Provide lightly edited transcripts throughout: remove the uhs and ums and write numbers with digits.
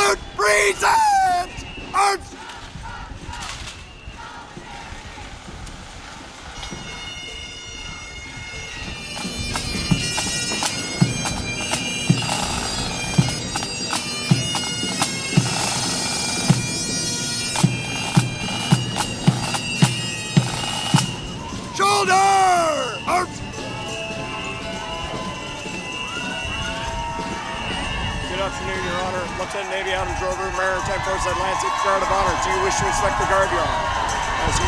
Shoot! Present! Arms! Shoulder! Arms! Good afternoon, Your Honor. Lieutenant Navy Adam Drover, Maritime Force Atlantic, Guard of Honor. Do you wish to inspect the guard, Your Honor? As you...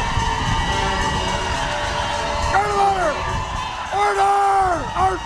Guard of Honor! Order! Arms!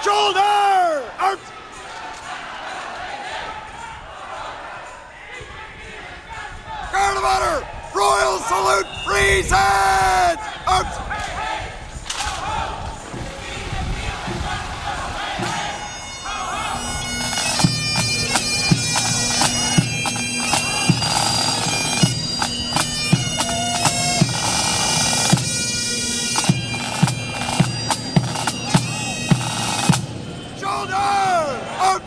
Shoulder! Out! Guard of honor! Royal salute! Reset! Out! Shoulder! Out!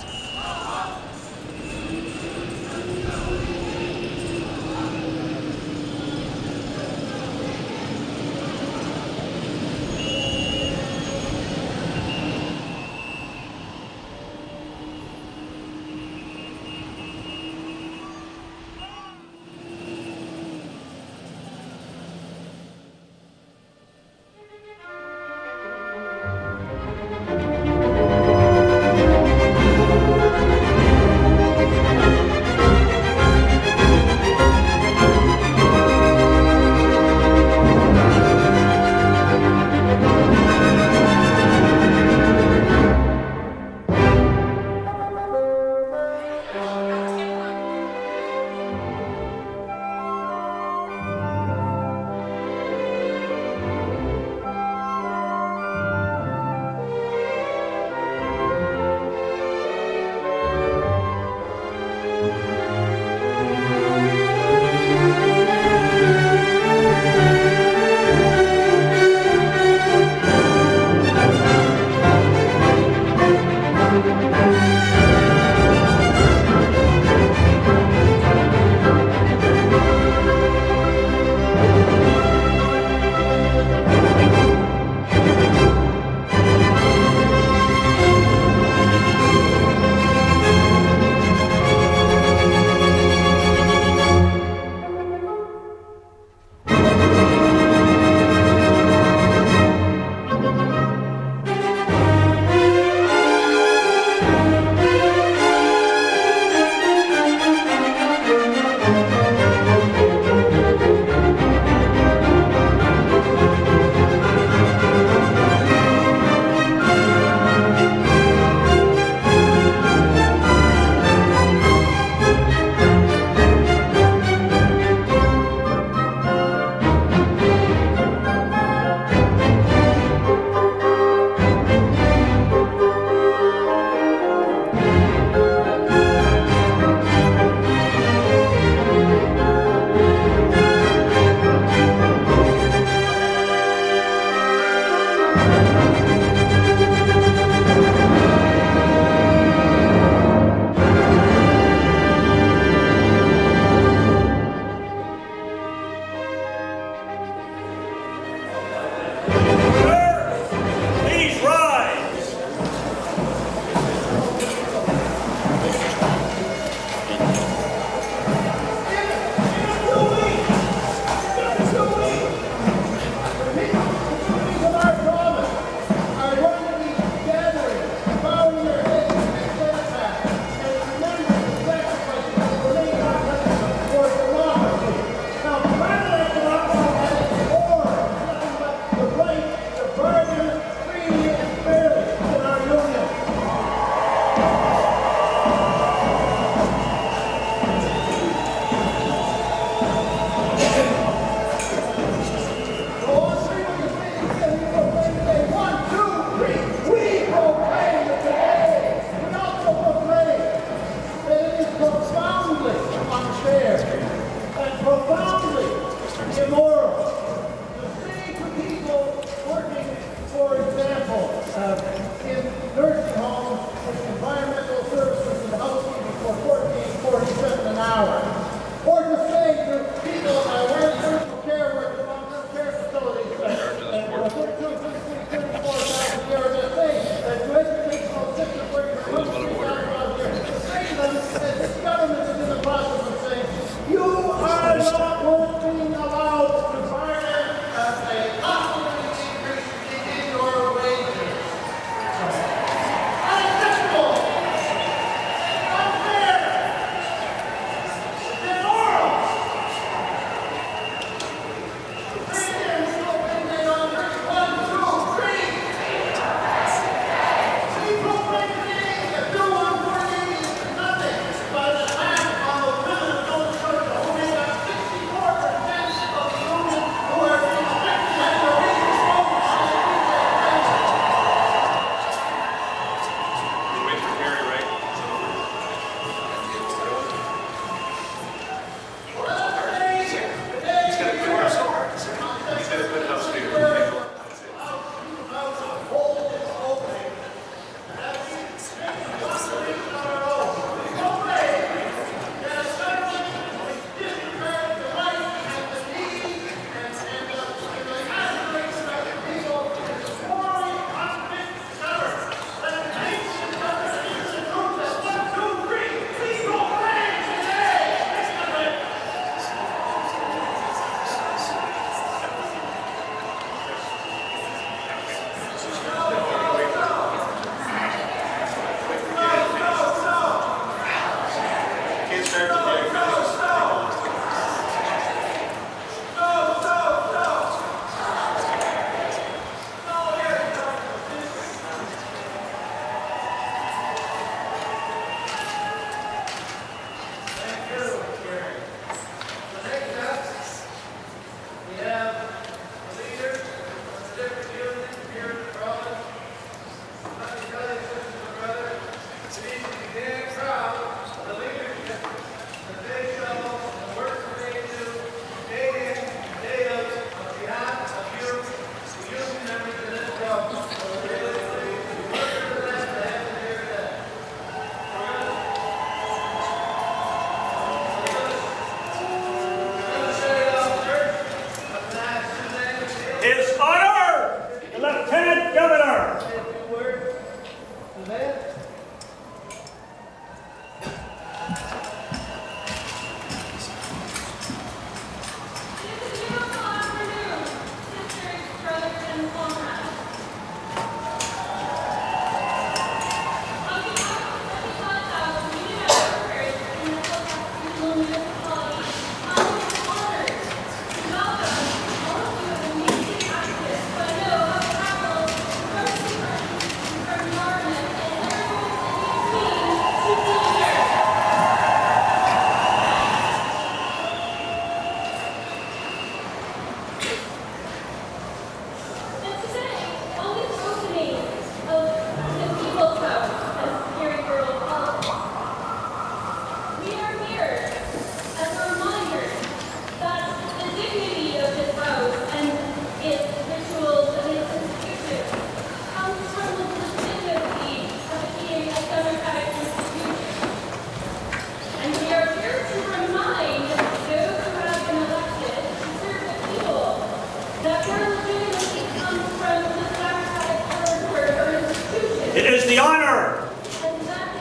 It is the honor,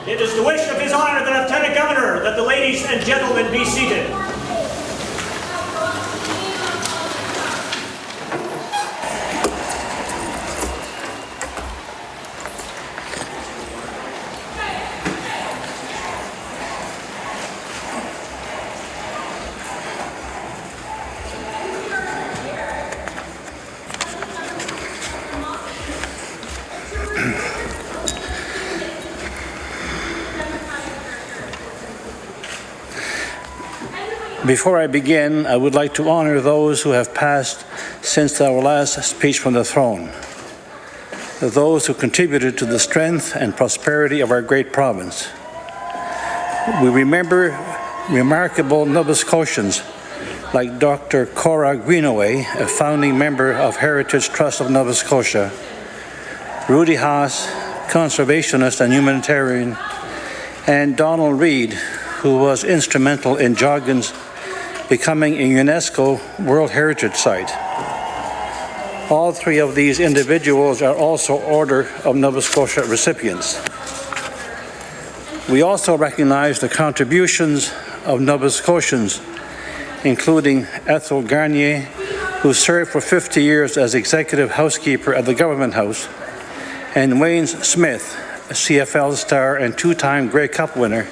it is the wish of His Honor, the Lieutenant Governor, that the ladies and gentlemen be seated. Before I begin, I would like to honor those who have passed since our last speech from the throne, those who contributed to the strength and prosperity of our great province. We remember remarkable Nova Scotians like Dr. Cora Greenaway, a founding member of Heritage Trust of Nova Scotia, Rudy Haas, conservationist and humanitarian, and Donald Reed, who was instrumental in Joggins becoming a UNESCO World Heritage Site. All three of these individuals are also Order of Nova Scotia recipients. We also recognize the contributions of Nova Scotians, including Ethel Garnier, who served for 50 years as executive housekeeper at the Government House, and Wayne Smith, a CFL star and two-time Grey Cup winner,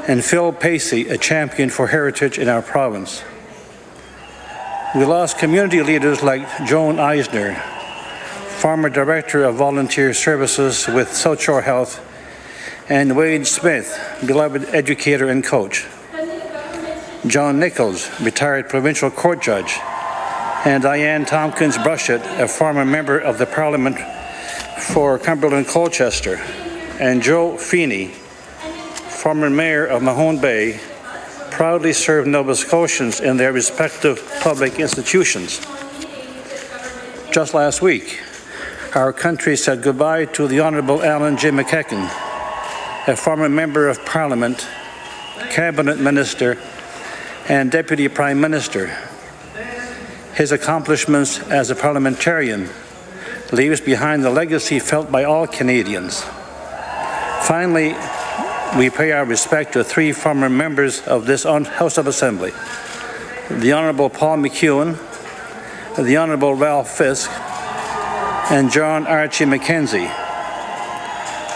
and Phil Pacey, a champion for heritage in our province. We lost community leaders like Joan Eisner, former Director of Volunteer Services with South Shore Health, and Wade Smith, beloved educator and coach. John Nichols, retired provincial court judge, and Diane Tompkins Brushett, a former member of the Parliament for Cumberland-Colchester, and Joe Feeney, former mayor of Mahone Bay, proudly served Nova Scotians in their respective public institutions. Just last week, our country said goodbye to the Honourable Alan J. McEachern, a former member of Parliament, Cabinet Minister, and Deputy Prime Minister. His accomplishments as a parliamentarian leaves behind the legacy felt by all Canadians. Finally, we pay our respect to three former members of this House of Assembly, the Honourable Paul McEwen, the Honourable Ralph Fisk, and John Archie McKenzie.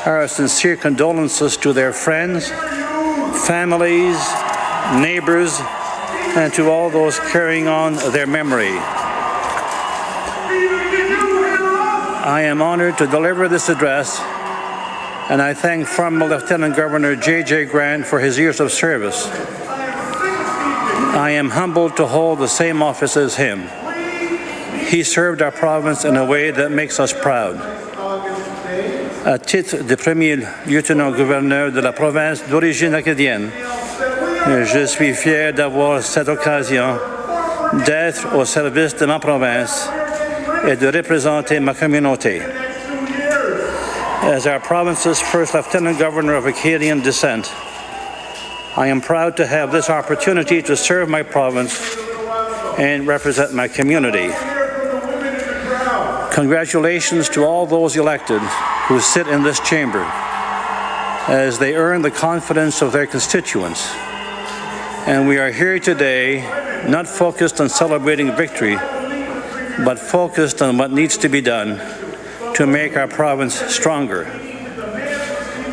Our sincere condolences to their friends, families, neighbours, and to all those carrying on their memory. I am honoured to deliver this address, and I thank former Lieutenant Governor J.J. Grant for his years of service. I am humbled to hold the same office as him. He served our province in a way that makes us proud. À titre de premier lieutenant-gouverneur de la province d'origine acadienne, je suis fier d'avoir cette occasion d'être au service de ma province et de représenter ma communauté. As our province's first Lieutenant Governor of Acadian descent, I am proud to have this opportunity to serve my province and represent my community. Congratulations to all those elected who sit in this chamber as they earn the confidence of their constituents. And we are here today not focused on celebrating victory, but focused on what needs to be done to make our province stronger.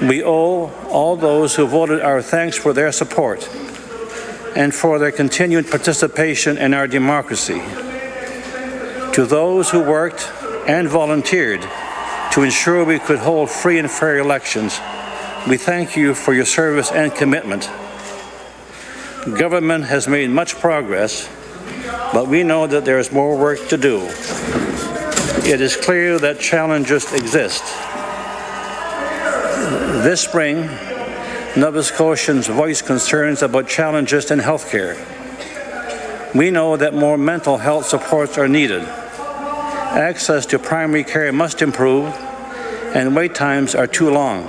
We owe all those who voted our thanks for their support and for their continued participation in our democracy. To those who worked and volunteered to ensure we could hold free and fair elections, we thank you for your service and commitment. Government has made much progress, but we know that there is more work to do. It is clear that challenges exist. This spring, Nova Scotians voiced concerns about challenges in healthcare. We know that more mental health supports are needed. Access to primary care must improve, and wait times are too long.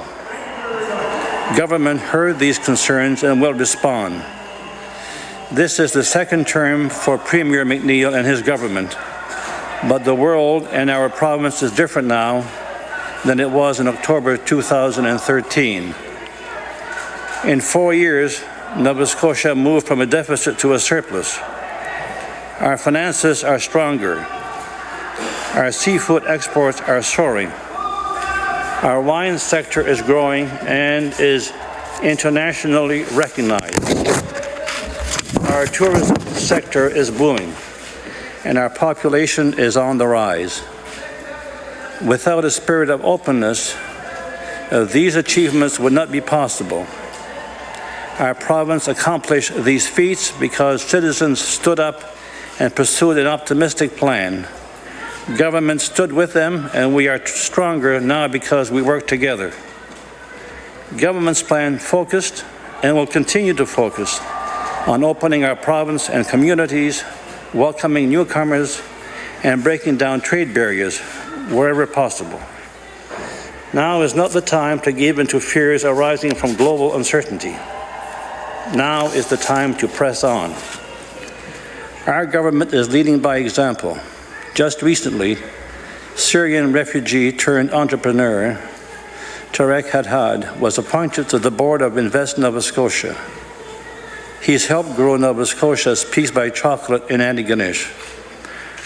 Government heard these concerns and will respond. This is the second term for Premier McNeil and his government, but the world and our province is different now, than it was in October 2013. In 4 years, Nova Scotia moved from a deficit to a surplus. Our finances are stronger. Our seafood exports are soaring. Our wine sector is growing and is internationally recognized. Our tourism sector is booming, and our population is on the rise. Without a spirit of openness, these achievements would not be possible. Our province accomplished these feats because citizens stood up and pursued an optimistic plan. Government stood with them, and we are stronger now because we work together. Government's plan focused and will continue to focus on opening our province and communities, welcoming newcomers, and breaking down trade barriers wherever possible. Now is not the time to give in to fears arising from global uncertainty. Now is the time to press on. Our government is leading by example. Just recently, Syrian refugee turned entrepreneur Tarek Hadhad was appointed to the board of Invest Nova Scotia. He's helped grow Nova Scotia's Peace by Chocolate in Antigonish,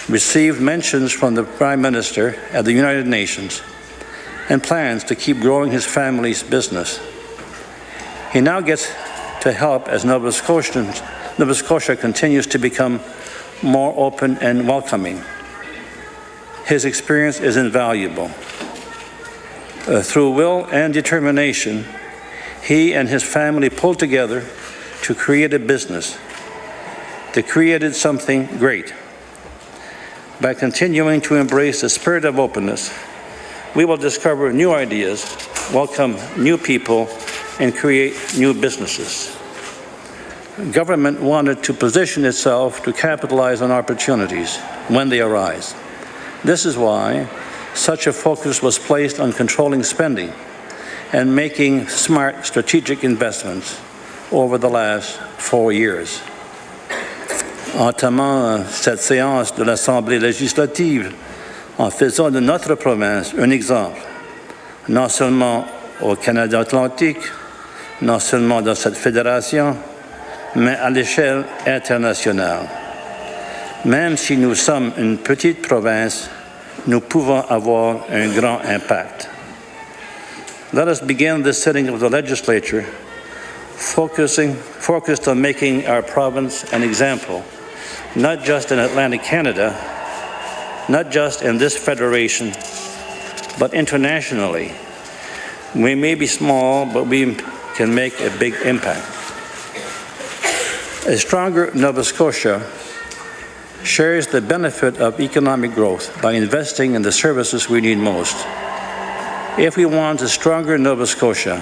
received mentions from the Prime Minister at the United Nations, and plans to keep growing his family's business. He now gets to help as Nova Scotia continues to become more open and welcoming. His experience is invaluable. Through will and determination, he and his family pulled together to create a business. They created something great. By continuing to embrace the spirit of openness, we will discover new ideas, welcome new people, and create new businesses. Government wanted to position itself to capitalize on opportunities when they arise. This is why such a focus was placed on controlling spending and making smart strategic investments over the last 4 years. Entamant cette séance de l'Assemblée législative en faisant de notre province un exemple, non seulement au Canada atlantique, non seulement dans cette fédération, mais à l'échelle internationale. Même si nous sommes une petite province, nous pouvons avoir un grand impact. Let us begin this sitting of the Legislature focused on making our province an example, not just in Atlantic Canada, not just in this federation, but internationally. We may be small, but we can make a big impact. A stronger Nova Scotia shares the benefit of economic growth by investing in the services we need most. If we want a stronger Nova Scotia,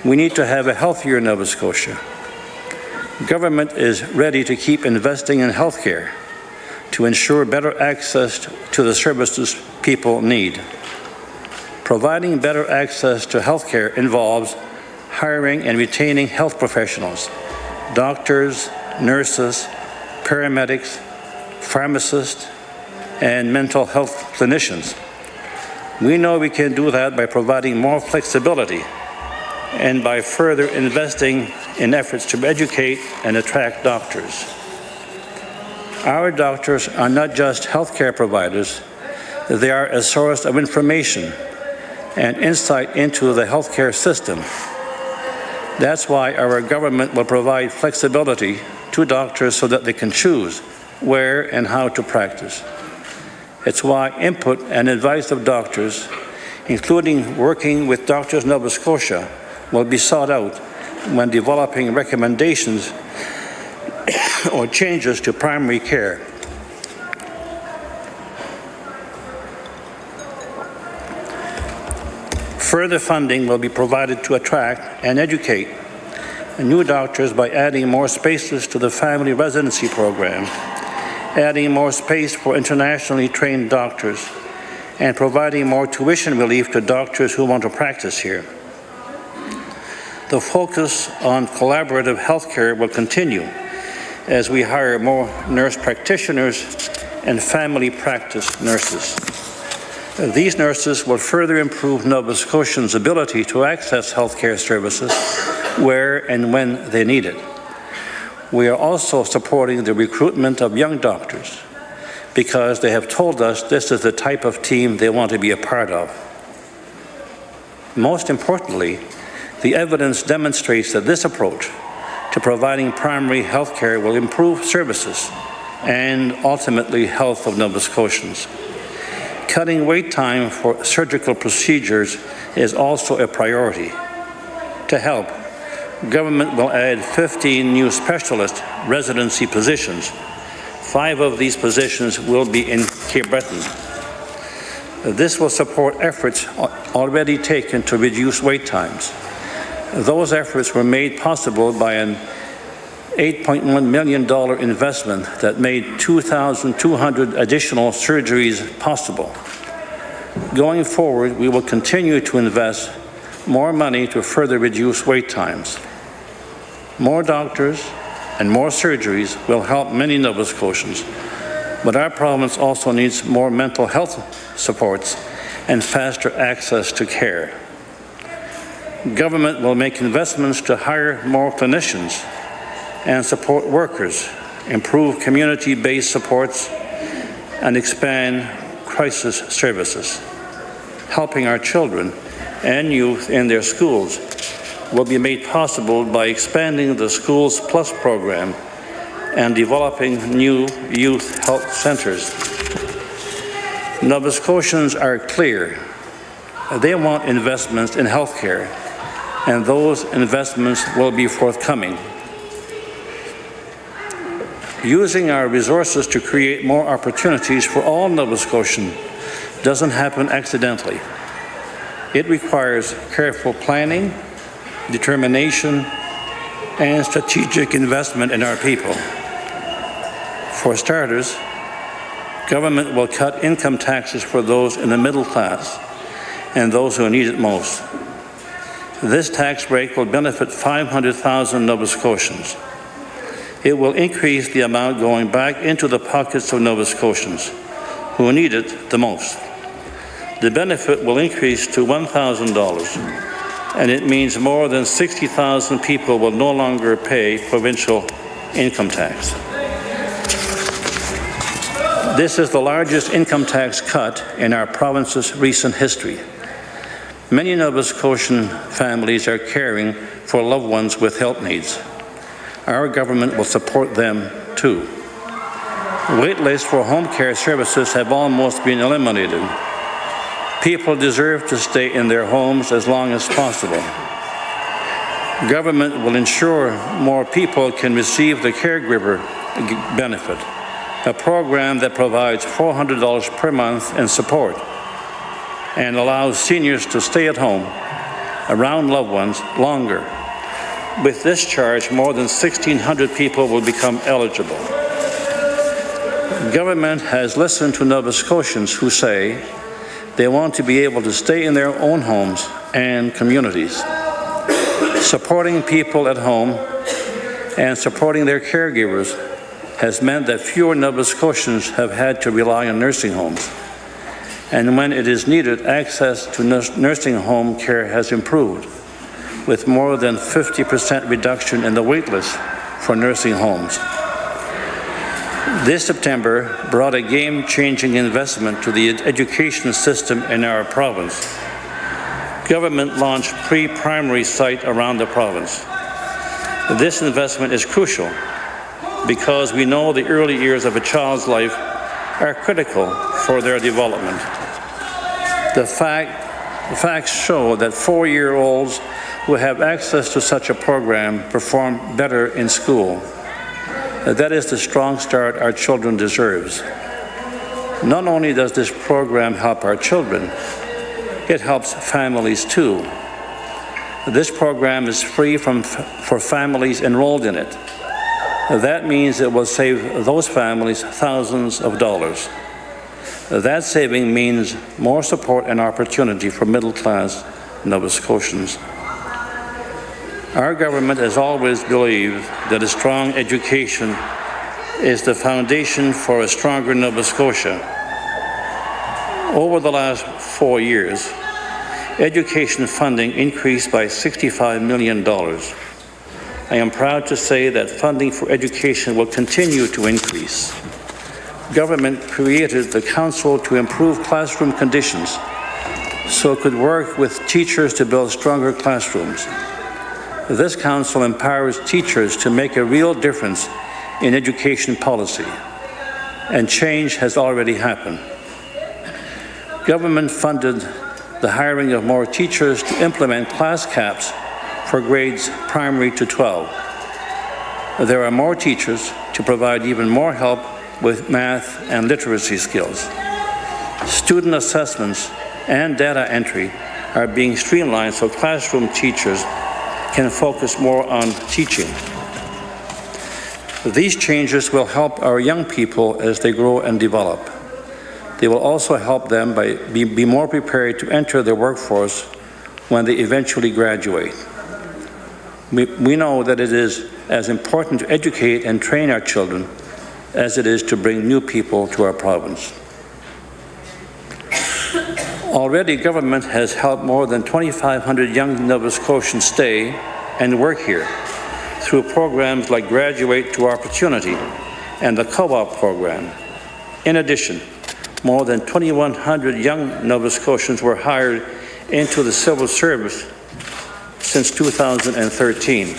we need to have a healthier Nova Scotia. Government is ready to keep investing in healthcare to ensure better access to the services people need. Providing better access to healthcare involves hiring and retaining health professionals, doctors, nurses, paramedics, pharmacists, and mental health clinicians. We know we can do that by providing more flexibility and by further investing in efforts to educate and attract doctors. Our doctors are not just healthcare providers, they are a source of information and insight into the healthcare system. That's why our government will provide flexibility to doctors so that they can choose where and how to practice. It's why input and advice of doctors, including working with Doctors Nova Scotia, will be sought out when developing recommendations or changes to primary care. Further funding will be provided to attract and educate new doctors by adding more spaces to the family residency program, adding more space for internationally trained doctors, and providing more tuition relief to doctors who want to practice here. The focus on collaborative healthcare will continue as we hire more nurse practitioners and family practice nurses. These nurses will further improve Nova Scotians' ability to access healthcare services where and when they need it. We are also supporting the recruitment of young doctors because they have told us this is the type of team they want to be a part of. Most importantly, the evidence demonstrates that this approach to providing primary health care will improve services and ultimately health of Nova Scotians. Cutting wait time for surgical procedures is also a priority. To help, government will add 15 new specialist residency positions. 5 of these positions will be in Cape Breton. This will support efforts already taken to reduce wait times. Those efforts were made possible by an $8.1 million investment that made 2,200 additional surgeries possible. Going forward, we will continue to invest more money to further reduce wait times. More doctors and more surgeries will help many Nova Scotians, but our province also needs more mental health supports and faster access to care. Government will make investments to hire more clinicians and support workers, improve community-based supports, and expand crisis services. Helping our children and youth in their schools will be made possible by expanding the Schools Plus program and developing new youth health centres. Nova Scotians are clear. They want investments in healthcare, and those investments will be forthcoming. Using our resources to create more opportunities for all Nova Scotians doesn't happen accidentally. It requires careful planning, determination, and strategic investment in our people. For starters, government will cut income taxes for those in the middle class and those who need it most. This tax break will benefit 500,000 Nova Scotians. It will increase the amount going back into the pockets of Nova Scotians who need it the most. The benefit will increase to $1,000, and it means more than 60,000 people will no longer pay provincial income tax. This is the largest income tax cut in our province's recent history. Many Nova Scotian families are caring for loved ones with health needs. Our government will support them too. Wait lists for home care services have almost been eliminated. People deserve to stay in their homes as long as possible. Government will ensure more people can receive the caregiver benefit, a program that provides $400 per month in support and allows seniors to stay at home around loved ones longer. With this charge, more than 1,600 people will become eligible. Government has listened to Nova Scotians who say they want to be able to stay in their own homes and communities. Supporting people at home and supporting their caregivers has meant that fewer Nova Scotians have had to rely on nursing homes. And when it is needed, access to nursing home care has improved, with more than 50% reduction in the wait list for nursing homes. This September brought a game-changing investment to the education system in our province. Government launched pre-primary site around the province. This investment is crucial because we know the early years of a child's life are critical for their development. The facts show that 4-year-olds who have access to such a program perform better in school. That is the strong start our children deserve. Not only does this program help our children, it helps families too. This program is free for families enrolled in it. That means it will save those families thousands of dollars. That saving means more support and opportunity for middle-class Nova Scotians. Our government has always believed that a strong education is the foundation for a stronger Nova Scotia. Over the last 4 years, education funding increased by $65 million. I am proud to say that funding for education will continue to increase. Government created the Council to improve classroom conditions so it could work with teachers to build stronger classrooms. This Council empowers teachers to make a real difference in education policy, and change has already happened. Government funded the hiring of more teachers to implement class caps for grades primary to 12. There are more teachers to provide even more help with math and literacy skills. Student assessments and data entry are being streamlined so classroom teachers can focus more on teaching. These changes will help our young people as they grow and develop. They will also help them be more prepared to enter the workforce when they eventually graduate. We know that it is as important to educate and train our children as it is to bring new people to our province. Already, government has helped more than 2,500 young Nova Scotians stay and work here through programs like Graduate to Opportunity and the Co-op program. In addition, more than 2,100 young Nova Scotians were hired into the civil service since 2013.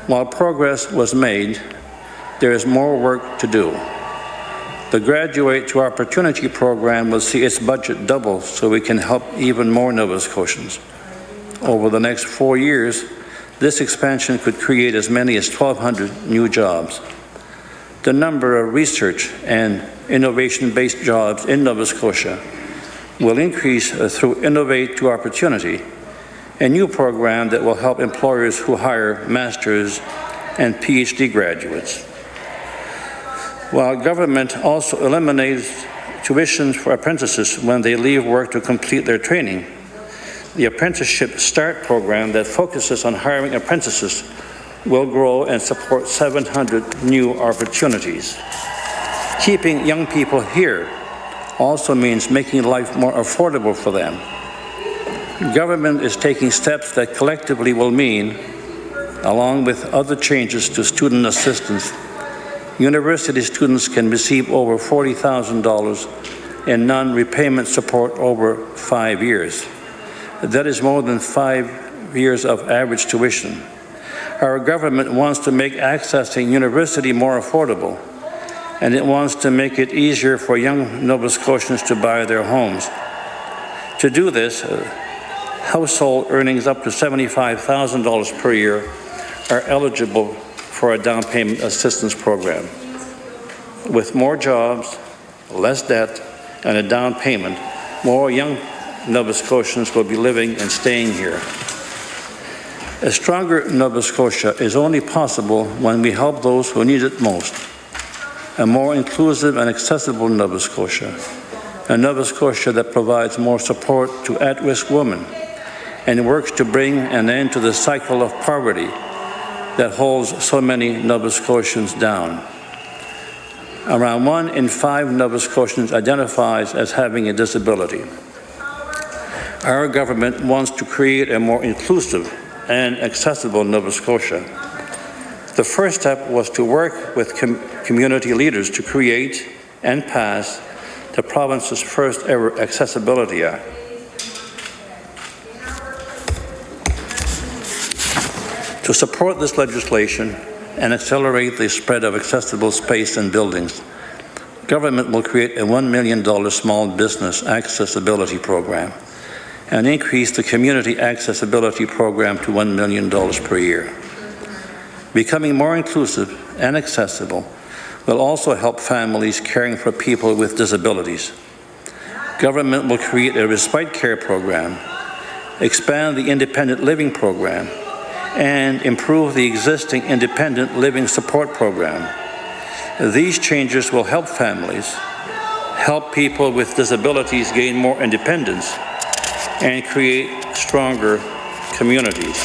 While progress was made, there is more work to do. The Graduate to Opportunity program will see its budget double so we can help even more Nova Scotians. Over the next 4 years, this expansion could create as many as 1,200 new jobs. The number of research and innovation-based jobs in Nova Scotia will increase through Innovate to Opportunity, a new program that will help employers who hire master's and PhD graduates. While government also eliminates tuition for apprentices when they leave work to complete their training, the Apprenticeship START program that focuses on hiring apprentices will grow and support 700 new opportunities. Keeping young people here also means making life more affordable for them. Government is taking steps that collectively will mean, along with other changes to student assistance, university students can receive over $40,000 in non-repayment support over 5 years. That is more than 5 years of average tuition. Our government wants to make accessing university more affordable, and it wants to make it easier for young Nova Scotians to buy their homes. To do this, household earnings up to $75,000 per year are eligible for a down payment assistance program. With more jobs, less debt, and a down payment, more young Nova Scotians will be living and staying here. A stronger Nova Scotia is only possible when we help those who need it most. A more inclusive and accessible Nova Scotia. A Nova Scotia that provides more support to at-risk women and works to bring an end to the cycle of poverty that holds so many Nova Scotians down. Around 1 in 5 Nova Scotians identifies as having a disability. Our government wants to create a more inclusive and accessible Nova Scotia. The first step was to work with community leaders to create and pass the province's first ever Accessibility Act. To support this legislation and accelerate the spread of accessible space and buildings, government will create a $1 million small business accessibility program and increase the community accessibility program to $1 million per year. Becoming more inclusive and accessible will also help families caring for people with disabilities. Government will create a respite care program, expand the independent living program, and improve the existing independent living support program. These changes will help families, help people with disabilities gain more independence, and create stronger communities.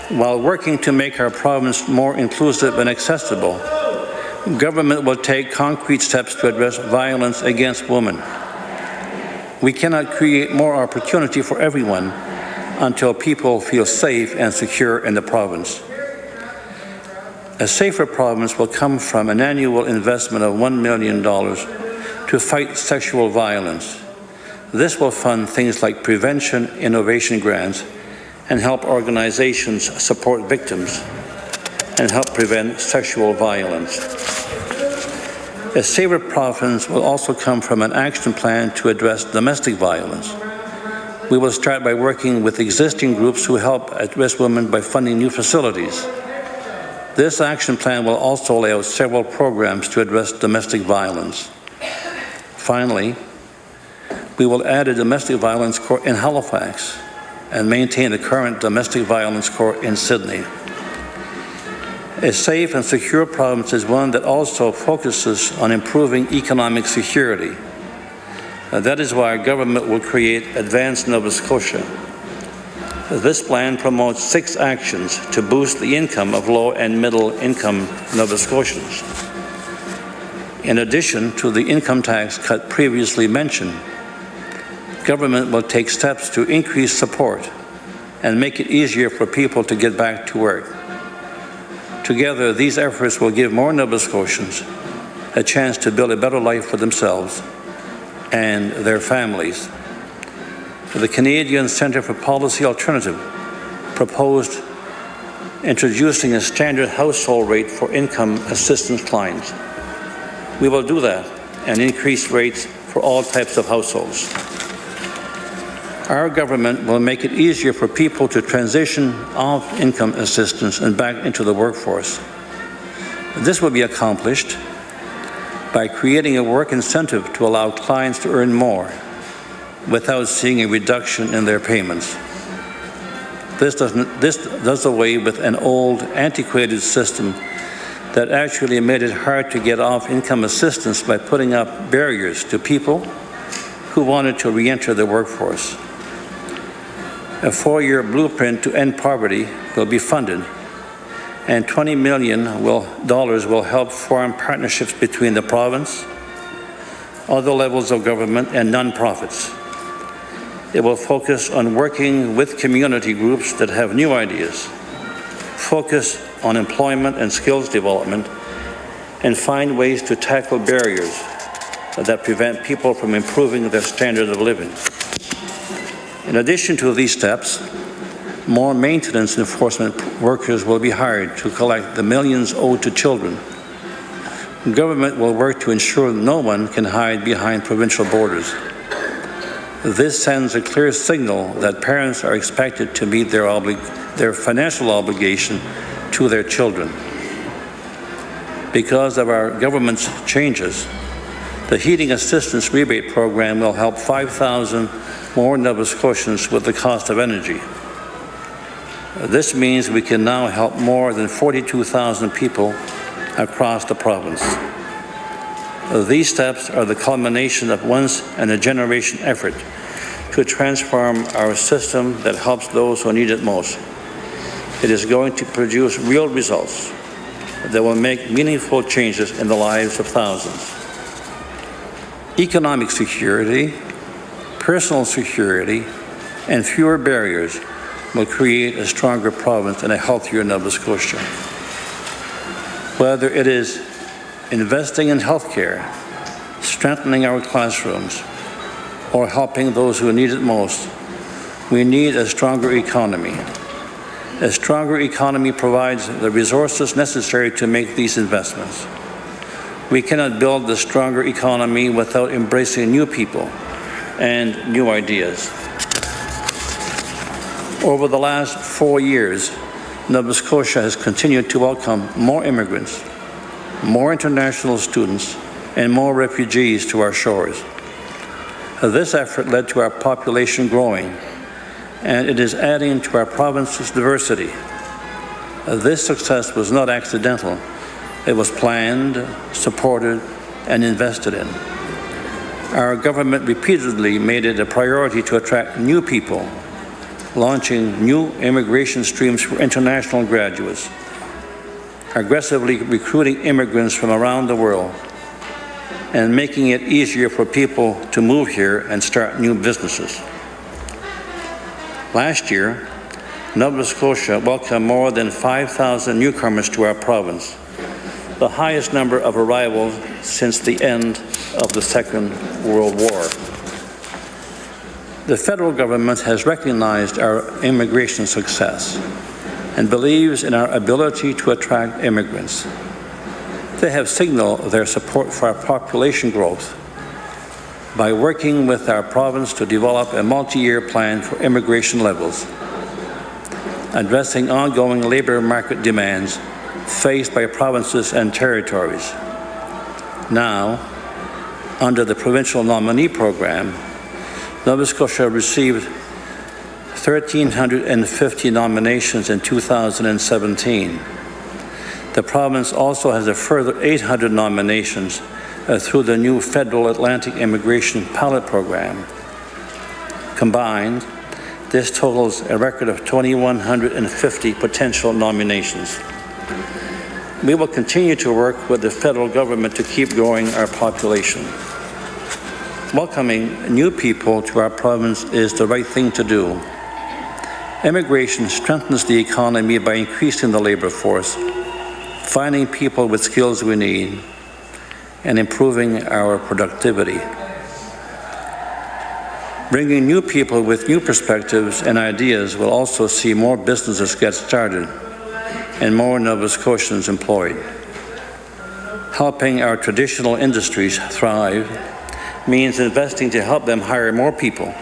While working to make our province more inclusive and accessible, Government will take concrete steps to address violence against women. We cannot create more opportunity for everyone until people feel safe and secure in the province. A safer province will come from an annual investment of $1 million to fight sexual violence. This will fund things like prevention innovation grants and help organizations support victims and help prevent sexual violence. A safer province will also come from an action plan to address domestic violence. We will start by working with existing groups who help at-risk women by funding new facilities. This action plan will also lay out several programs to address domestic violence. Finally, we will add a domestic violence court in Halifax and maintain the current domestic violence court in Sydney. A safe and secure province is one that also focuses on improving economic security. That is why our government will create Advanced Nova Scotia. This plan promotes 6 actions to boost the income of low and middle income Nova Scotians. In addition to the income tax cut previously mentioned, government will take steps to increase support and make it easier for people to get back to work. Together, these efforts will give more Nova Scotians a chance to build a better life for themselves and their families. The Canadian Centre for Policy Alternative proposed introducing a standard household rate for income assistance clients. We will do that and increase rates for all types of households. Our government will make it easier for people to transition off income assistance and back into the workforce. This will be accomplished by creating a work incentive to allow clients to earn more without seeing a reduction in their payments. This does away with an old, antiquated system that actually made it hard to get off income assistance by putting up barriers to people who wanted to re-enter the workforce. A 4-year blueprint to end poverty will be funded, and $20 million will help form partnerships between the province, other levels of government, and nonprofits. It will focus on working with community groups that have new ideas, focus on employment and skills development, and find ways to tackle barriers that prevent people from improving their standard of living. In addition to these steps, more maintenance enforcement workers will be hired to collect the millions owed to children. Government will work to ensure no one can hide behind provincial borders. This sends a clear signal that parents are expected to meet their financial obligation to their children. Because of our government's changes, the Heating Assistance Rebate Program will help 5,000 more Nova Scotians with the cost of energy. This means we can now help more than 42,000 people across the province. These steps are the culmination of once-in-a-generation effort to transform our system that helps those who need it most. It is going to produce real results that will make meaningful changes in the lives of thousands. Economic security, personal security, and fewer barriers will create a stronger province and a healthier Nova Scotia. Whether it is investing in healthcare, strengthening our classrooms, or helping those who need it most, we need a stronger economy. A stronger economy provides the resources necessary to make these investments. We cannot build a stronger economy without embracing new people and new ideas. Over the last 4 years, Nova Scotia has continued to welcome more immigrants, more international students, and more refugees to our shores. This effort led to our population growing, and it is adding to our province's diversity. This success was not accidental. It was planned, supported, and invested in. Our government repeatedly made it a priority to attract new people, launching new immigration streams for international graduates. aggressively recruiting immigrants from around the world and making it easier for people to move here and start new businesses. Last year, Nova Scotia welcomed more than 5,000 newcomers to our province, the highest number of arrivals since the end of the Second World War. The federal government has recognized our immigration success and believes in our ability to attract immigrants. They have signaled their support for our population growth by working with our province to develop a multi-year plan for immigration levels, addressing ongoing labor market demands faced by provinces and territories. Now, under the provincial nominee program, Nova Scotia received 1,350 nominations in 2017. The province also has a further 800 nominations through the new federal Atlantic Immigration Pilot Program. Combined, this totals a record of 2,150 potential nominations. We will continue to work with the federal government to keep growing our population. Welcoming new people to our province is the right thing to do. Immigration strengthens the economy by increasing the labor force, finding people with skills we need, and improving our productivity. Bringing new people with new perspectives and ideas will also see more businesses get started and more Nova Scotians employed. Helping our traditional industries thrive means investing to help them hire more people,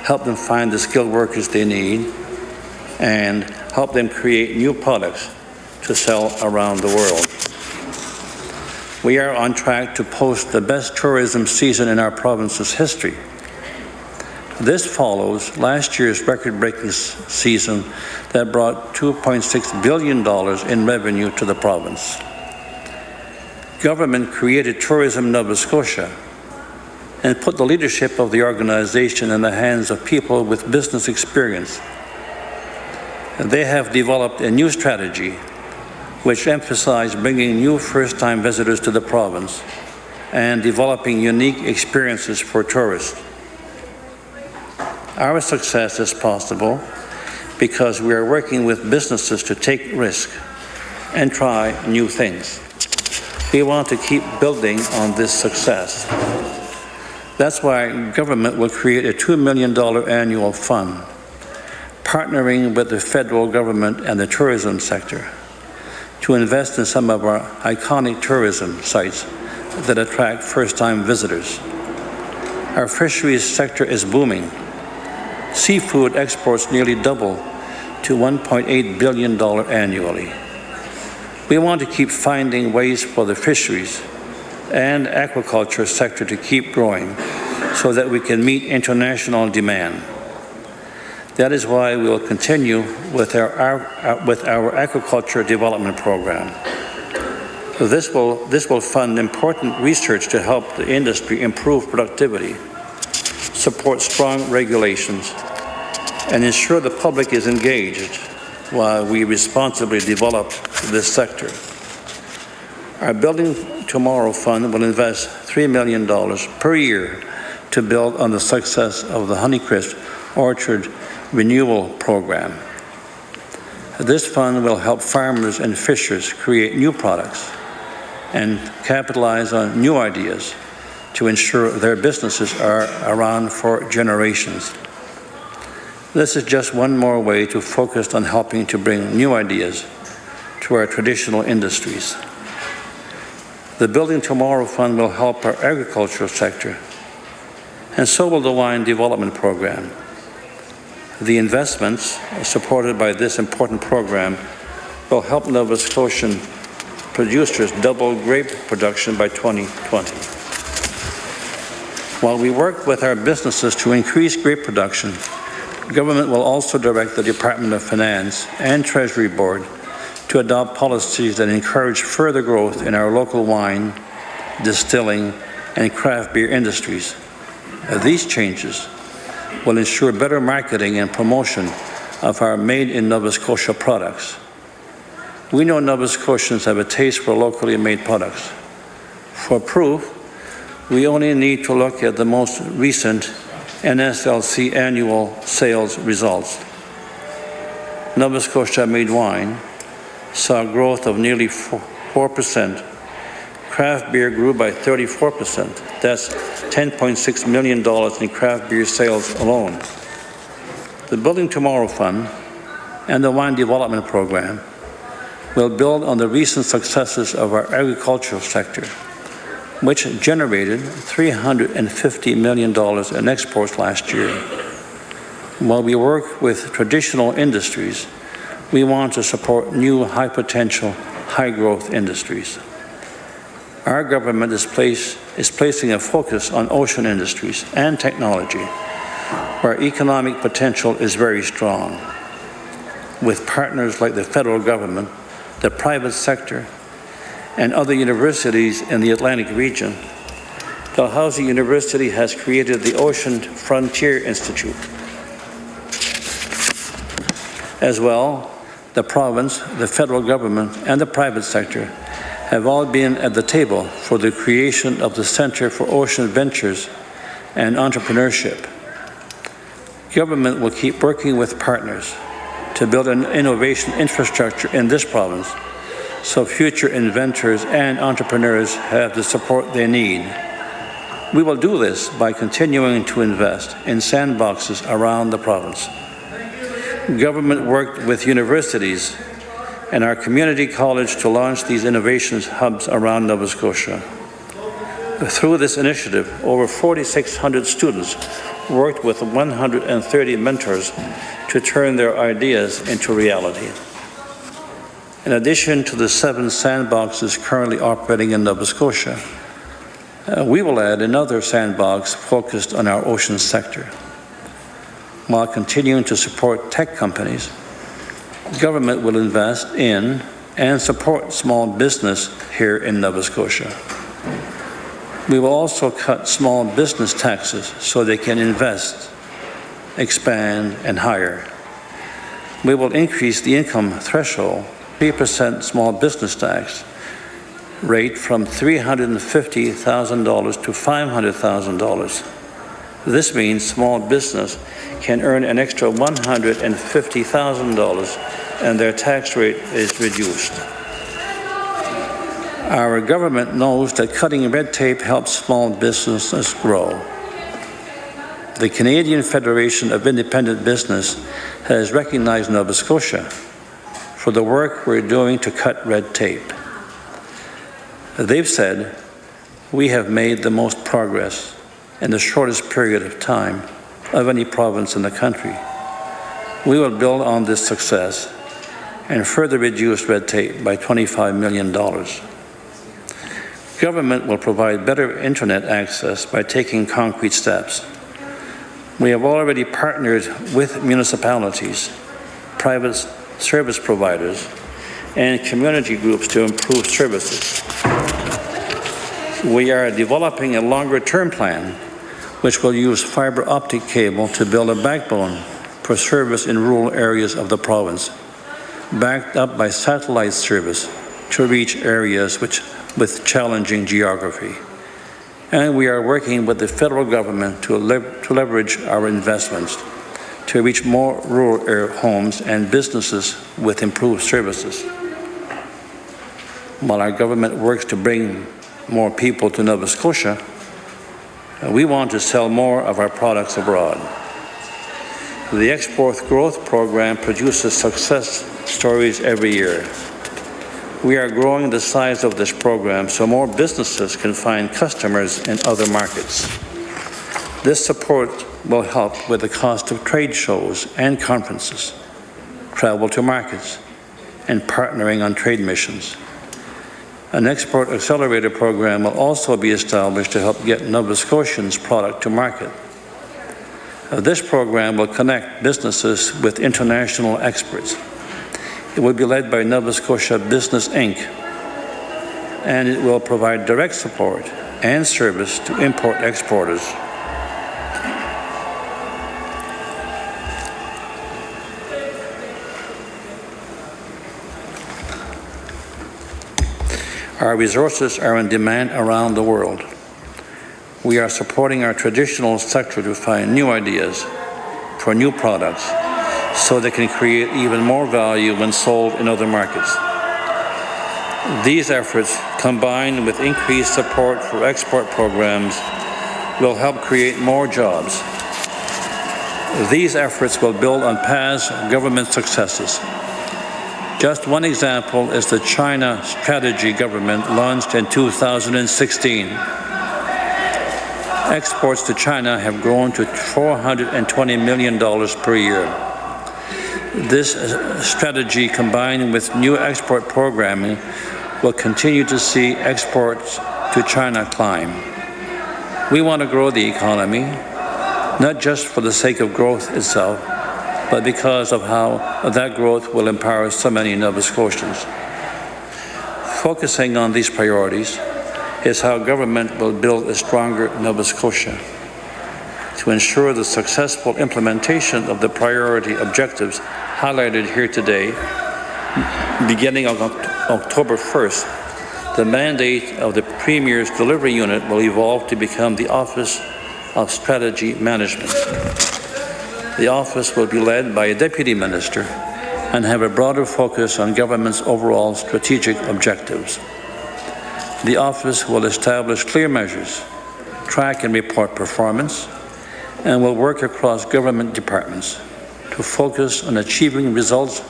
help them find the skilled workers they need, and help them create new products to sell around the world. We are on track to post the best tourism season in our province's history. This follows last year's record-breaking season that brought $2.6 billion in revenue to the province. Government created Tourism Nova Scotia and put the leadership of the organization in the hands of people with business experience. They have developed a new strategy which emphasized bringing new first-time visitors to the province and developing unique experiences for tourists. Our success is possible because we are working with businesses to take risk and try new things. We want to keep building on this success. That's why government will create a $2 million annual fund, partnering with the federal government and the tourism sector to invest in some of our iconic tourism sites that attract first-time visitors. Our fisheries sector is booming. Seafood exports nearly double to $1.8 billion annually. We want to keep finding ways for the fisheries and aquaculture sector to keep growing so that we can meet international demand. That is why we will continue with our aquaculture development program. This will fund important research to help the industry improve productivity, support strong regulations, and ensure the public is engaged while we responsibly develop this sector. Our Building Tomorrow Fund will invest $3 million per year to build on the success of the Honeycrisp Orchard Renewal Program. This fund will help farmers and fishers create new products and capitalize on new ideas to ensure their businesses are around for generations. This is just one more way to focus on helping to bring new ideas to our traditional industries. The Building Tomorrow Fund will help our agricultural sector, and so will the Wine Development Program. The investments supported by this important program will help Nova Scotian producers double grape production by 2020. While we work with our businesses to increase grape production, government will also direct the Department of Finance and Treasury Board to adopt policies that encourage further growth in our local wine, distilling, and craft beer industries. These changes will ensure better marketing and promotion of our made in Nova Scotia products. We know Nova Scotians have a taste for locally made products. For proof, we only need to look at the most recent NSLC annual sales results. Nova Scotia made wine saw growth of nearly 4%. Craft beer grew by 34%. That's $10.6 million in craft beer sales alone. The Building Tomorrow Fund and the Wine Development Program will build on the recent successes of our agricultural sector, which generated $350 million in exports last year. While we work with traditional industries, we want to support new high-potential, high-growth industries. Our government is placing a focus on ocean industries and technology, where economic potential is very strong. With partners like the federal government, the private sector, and other universities in the Atlantic region, Dalhousie University has created the Ocean Frontier Institute. As well, the province, the federal government, and the private sector have all been at the table for the creation of the Centre for Ocean Ventures and Entrepreneurship. Government will keep working with partners to build an innovation infrastructure in this province so future inventors and entrepreneurs have the support they need. We will do this by continuing to invest in sandboxes around the province. Government worked with universities and our community college to launch these innovations hubs around Nova Scotia. Through this initiative, over 4,600 students worked with 130 mentors to turn their ideas into reality. In addition to the 7 sandboxes currently operating in Nova Scotia, we will add another sandbox focused on our ocean sector. While continuing to support tech companies, government will invest in and support small business here in Nova Scotia. We will also cut small business taxes so they can invest, expand, and hire. We will increase the income threshold, 3% small business tax rate from $350,000 to $500,000. This means small business can earn an extra $150,000 and their tax rate is reduced. Our government knows that cutting red tape helps small businesses grow. The Canadian Federation of Independent Business has recognized Nova Scotia for the work we're doing to cut red tape. They've said we have made the most progress in the shortest period of time of any province in the country. We will build on this success and further reduce red tape by $25 million. Government will provide better internet access by taking concrete steps. We have already partnered with municipalities, private service providers, and community groups to improve services. We are developing a longer-term plan which will use fiber optic cable to build a backbone for service in rural areas of the province, backed up by satellite service to reach areas with challenging geography. And we are working with the federal government to leverage our investments to reach more rural homes and businesses with improved services. While our government works to bring more people to Nova Scotia, we want to sell more of our products abroad. The Export Growth Program produces success stories every year. We are growing the size of this program so more businesses can find customers in other markets. This support will help with the cost of trade shows and conferences, travel to markets, and partnering on trade missions. An export accelerator program will also be established to help get Nova Scotians' product to market. This program will connect businesses with international experts. It will be led by Nova Scotia Business Inc., and it will provide direct support and service to import-exporters. Our resources are in demand around the world. We are supporting our traditional sector to find new ideas for new products so they can create even more value when sold in other markets. These efforts, combined with increased support for export programs, will help create more jobs. These efforts will build on past government successes. Just one example is the China strategy government launched in 2016. Exports to China have grown to $420 million per year. This strategy, combined with new export programming, will continue to see exports to China climb. We want to grow the economy, not just for the sake of growth itself, but because of how that growth will empower so many Nova Scotians. Focusing on these priorities is how government will build a stronger Nova Scotia. To ensure the successful implementation of the priority objectives highlighted here today, beginning on October 1st, the mandate of the Premier's Delivery Unit will evolve to become the Office of Strategy Management. The office will be led by a Deputy Minister and have a broader focus on government's overall strategic objectives. The office will establish clear measures, track and report performance, and will work across government departments to focus on achieving results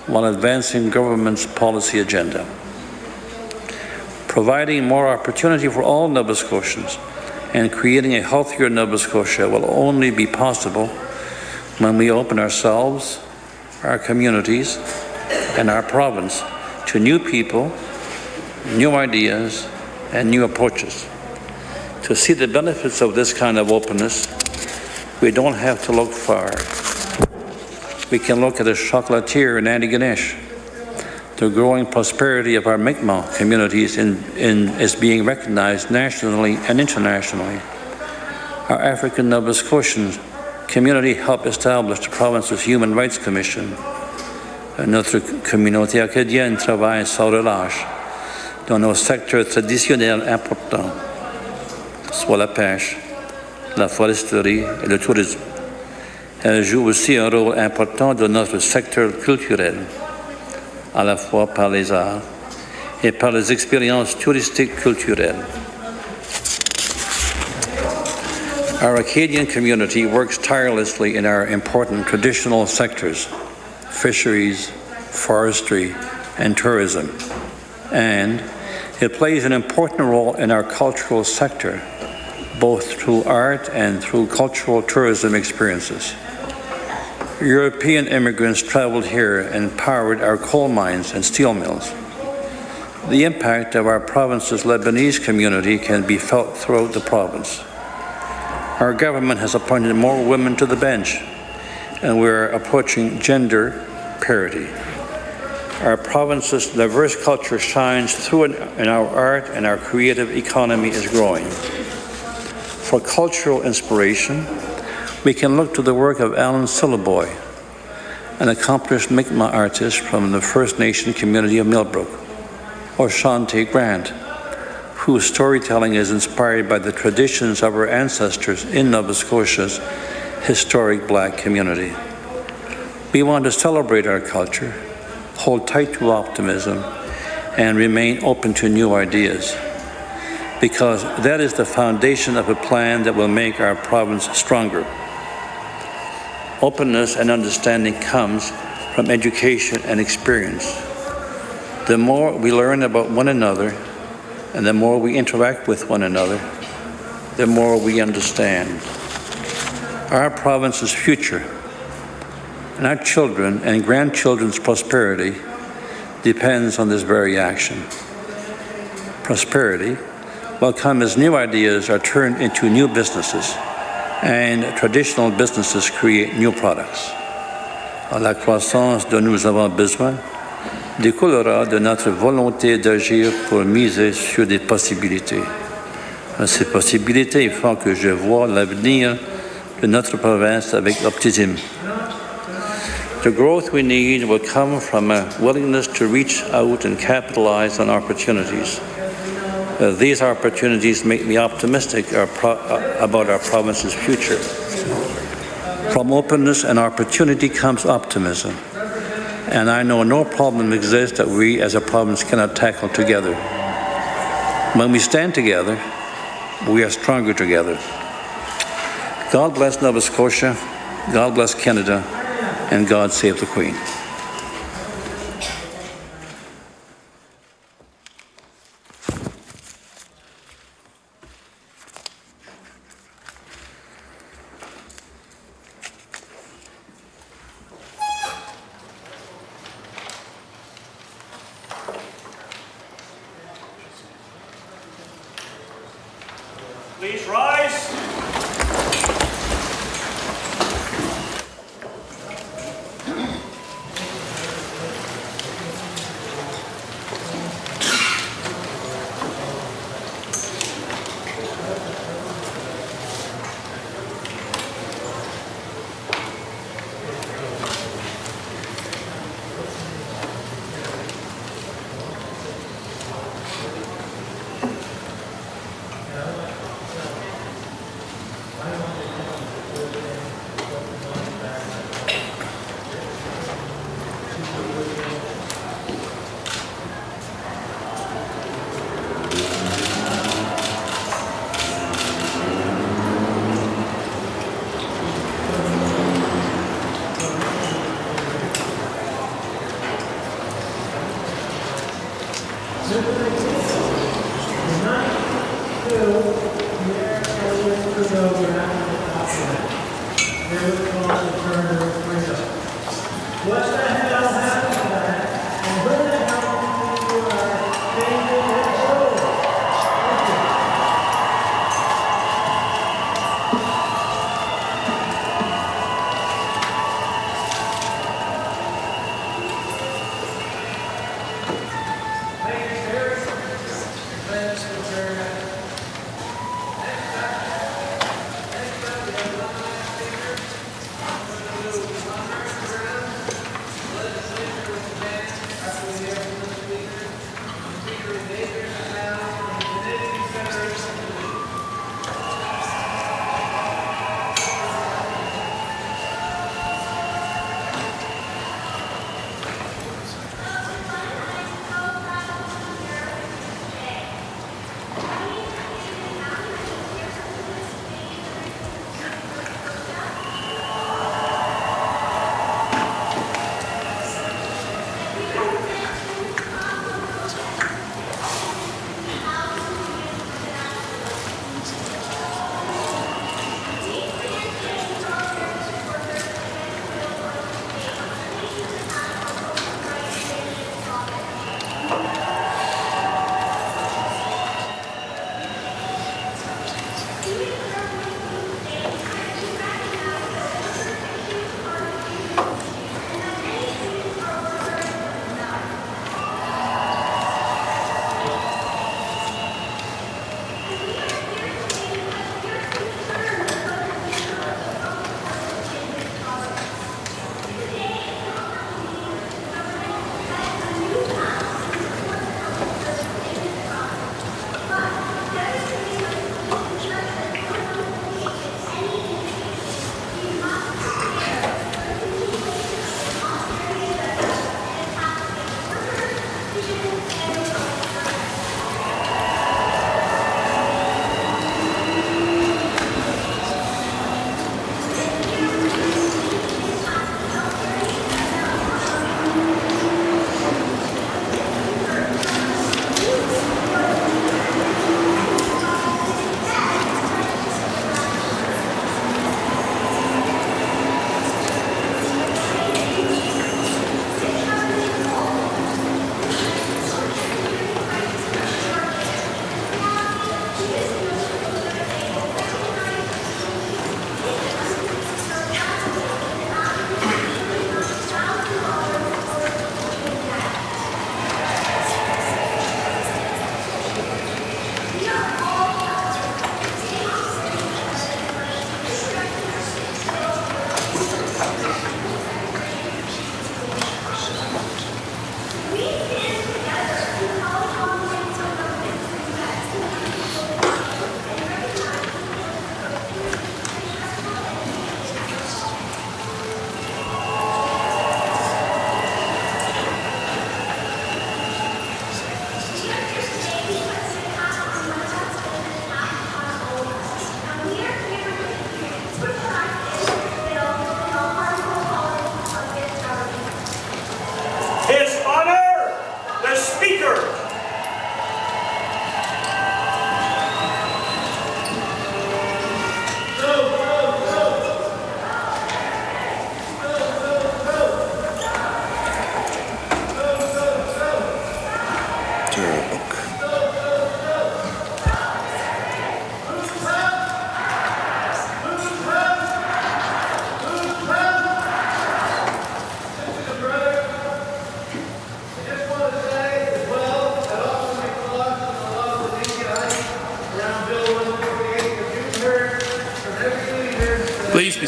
while advancing government's policy agenda. Providing more opportunity for all Nova Scotians and creating a healthier Nova Scotia will only be possible when we open ourselves, our communities, and our province to new people, new ideas, and new approaches. To see the benefits of this kind of openness, we don't have to look far. We can look at a chocolatier in Antigonish. The growing prosperity of our Mi'kmaq communities is being recognized nationally and internationally. Our African Nova Scotians community helped establish the province's Human Rights Commission. Notre communauté acadienne travaille sans relâche dans nos secteurs traditionnels importants, soit la pêche, la foresterie et le tourisme. Elle joue aussi un rôle important dans notre secteur culturel, à la fois par les arts et par les expériences touristiques culturelles. Our Acadian community works tirelessly in our important traditional sectors, fisheries, forestry, and tourism. And it plays an important role in our cultural sector, both through art and through cultural tourism experiences. European immigrants traveled here and powered our coal mines and steel mills. The impact of our province's Lebanese community can be felt throughout the province. Our government has appointed more women to the bench, and we're approaching gender parity. Our province's diverse culture shines through in our art, and our creative economy is growing. For cultural inspiration, we can look to the work of Alan Syllaboy, an accomplished Mi'kmaq artist from the First Nation community of Millbrook, or Shante Grant, whose storytelling is inspired by the traditions of our ancestors in Nova Scotia's historic Black community. We want to celebrate our culture, hold tight to optimism, and remain open to new ideas, because that is the foundation of a plan that will make our province stronger. Openness and understanding comes from education and experience. The more we learn about one another, and the more we interact with one another, the more we understand. Our province's future and our children and grandchildren's prosperity depends on this very action. Prosperity will come as new ideas are turned into new businesses, and traditional businesses create new products. La croissance dont nous avons besoin découlera de notre volonté d'agir pour miser sur des possibilités. Ces possibilités font que je vois l'avenir de notre province avec optimisme. The growth we need will come from a willingness to reach out and capitalize on opportunities. These opportunities make me optimistic about our province's future. From openness and opportunity comes optimism, and I know no problem exists that we as a province cannot tackle together. When we stand together, we are stronger together. God bless Nova Scotia, God bless Canada, and God save the Queen. Please rise.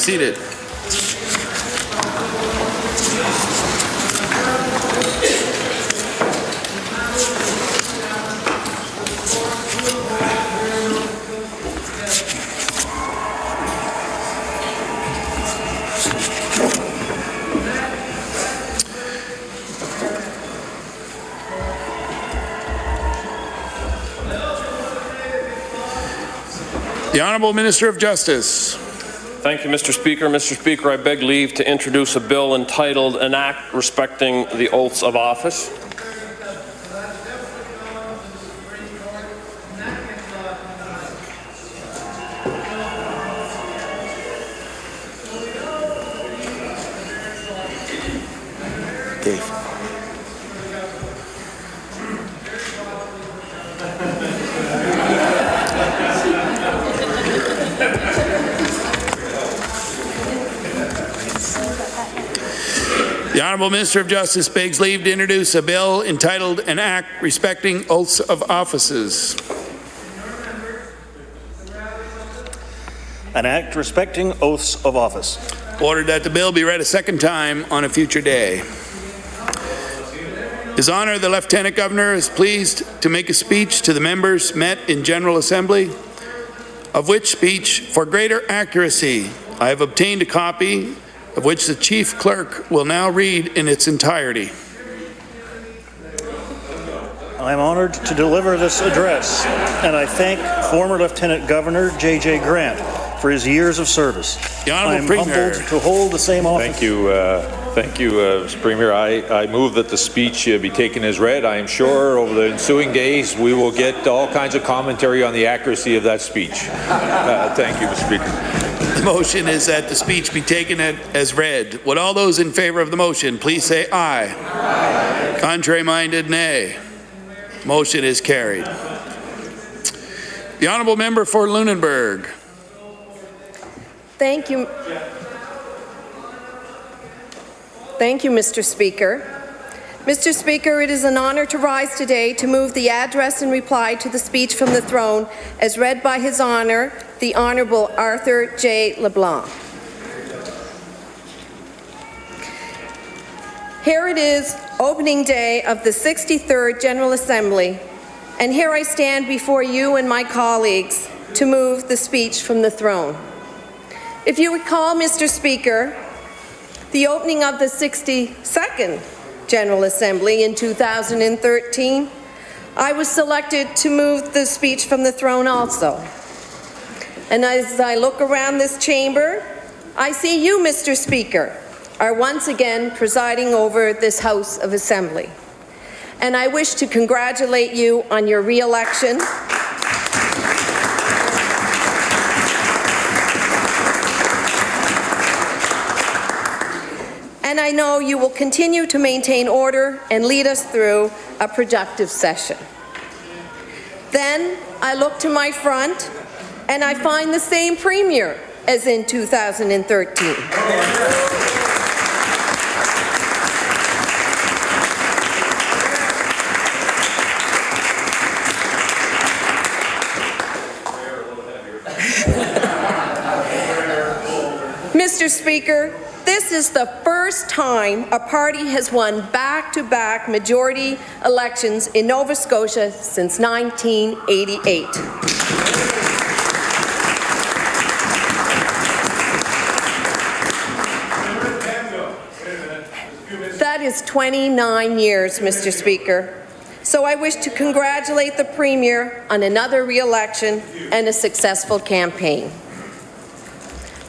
seated. The Honourable Minister of Justice. Thank you, Mr. Speaker. Mr. Speaker, I beg leave to introduce a bill entitled An Act Respecting the Oaths of Office. Dave. The Honourable Minister of Justice begs leave to introduce a bill entitled An Act Respecting Oaths of Offices. An act respecting oaths of office. Ordered that the bill be read a second time on a future day. His Honour the Lieutenant Governor is pleased to make a speech to the members met in General Assembly, of which speech, for greater accuracy, I have obtained a copy of which the Chief Clerk will now read in its entirety. I am honored to deliver this address, and I thank former Lieutenant Governor J.J. Grant for his years of service. The I Honourable am Premier. humbled to hold the same office. Thank you, Mr. Premier. I move that the speech be taken as read. I am sure over the ensuing days we will get all kinds of commentary on the accuracy of that speech. Thank you, Mr. Speaker. The motion is that the speech be taken as read. Would all those in favour of the motion please say aye. Aye. Contrary-minded, nay. Motion is carried. The Honourable Member for Lunenburg. Thank you. Thank you, Mr. Speaker. Mr. Speaker, it is an honour to rise today to move the address in reply to the speech from the throne as read by His Honour, the Honourable Arthur J. LeBlanc. Here it is, opening day of the 63rd General Assembly, and here I stand before you and my colleagues to move the speech from the throne. If you recall, Mr. Speaker, the opening of the 62nd General Assembly in 2013, I was selected to move the speech from the throne also. And as I look around this chamber, I see you, Mr. Speaker, are once again presiding over this House of Assembly. And I wish to congratulate you on your re-election. And I know you will continue to maintain order and lead us through a productive session. Then I look to my front and I find the same Premier as in 2013. Mr. Speaker, this is the first time a party has won back-to-back majority elections in Nova Scotia since 1988. That is 29 years, Mr. Speaker. So I wish to congratulate the Premier on another re-election and a successful campaign.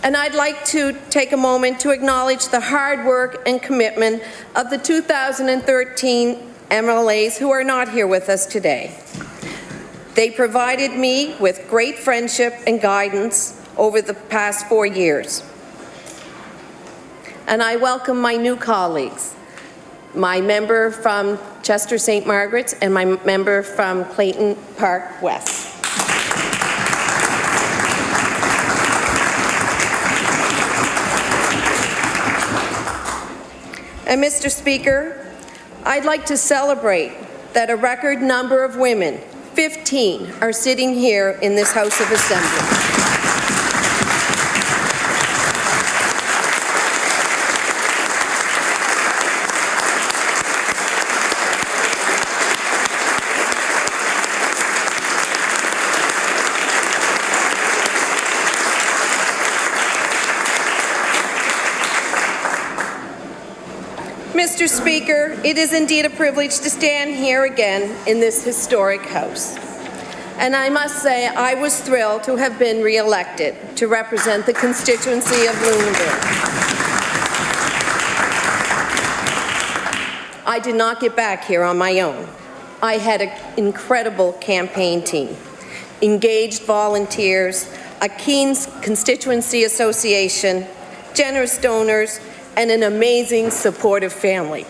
And I'd like to take a moment to acknowledge the hard work and commitment of the 2013 MLAs who are not here with us today. They provided me with great friendship and guidance over the past 4 years. And I welcome my new colleagues, my member from Chester St. Margaret's and my member from Clayton Park West. And Mr. Speaker, I'd like to celebrate that a record number of women, 15, are sitting here in this House of Assembly. Mr. Speaker, it is indeed a privilege to stand here again in this historic House. And I must say, I was thrilled to have been re-elected to represent the constituency of Lunenburg. I did not get back here on my own. I had an incredible campaign team, engaged volunteers, a keen constituency association, generous donors, and an amazing supportive family.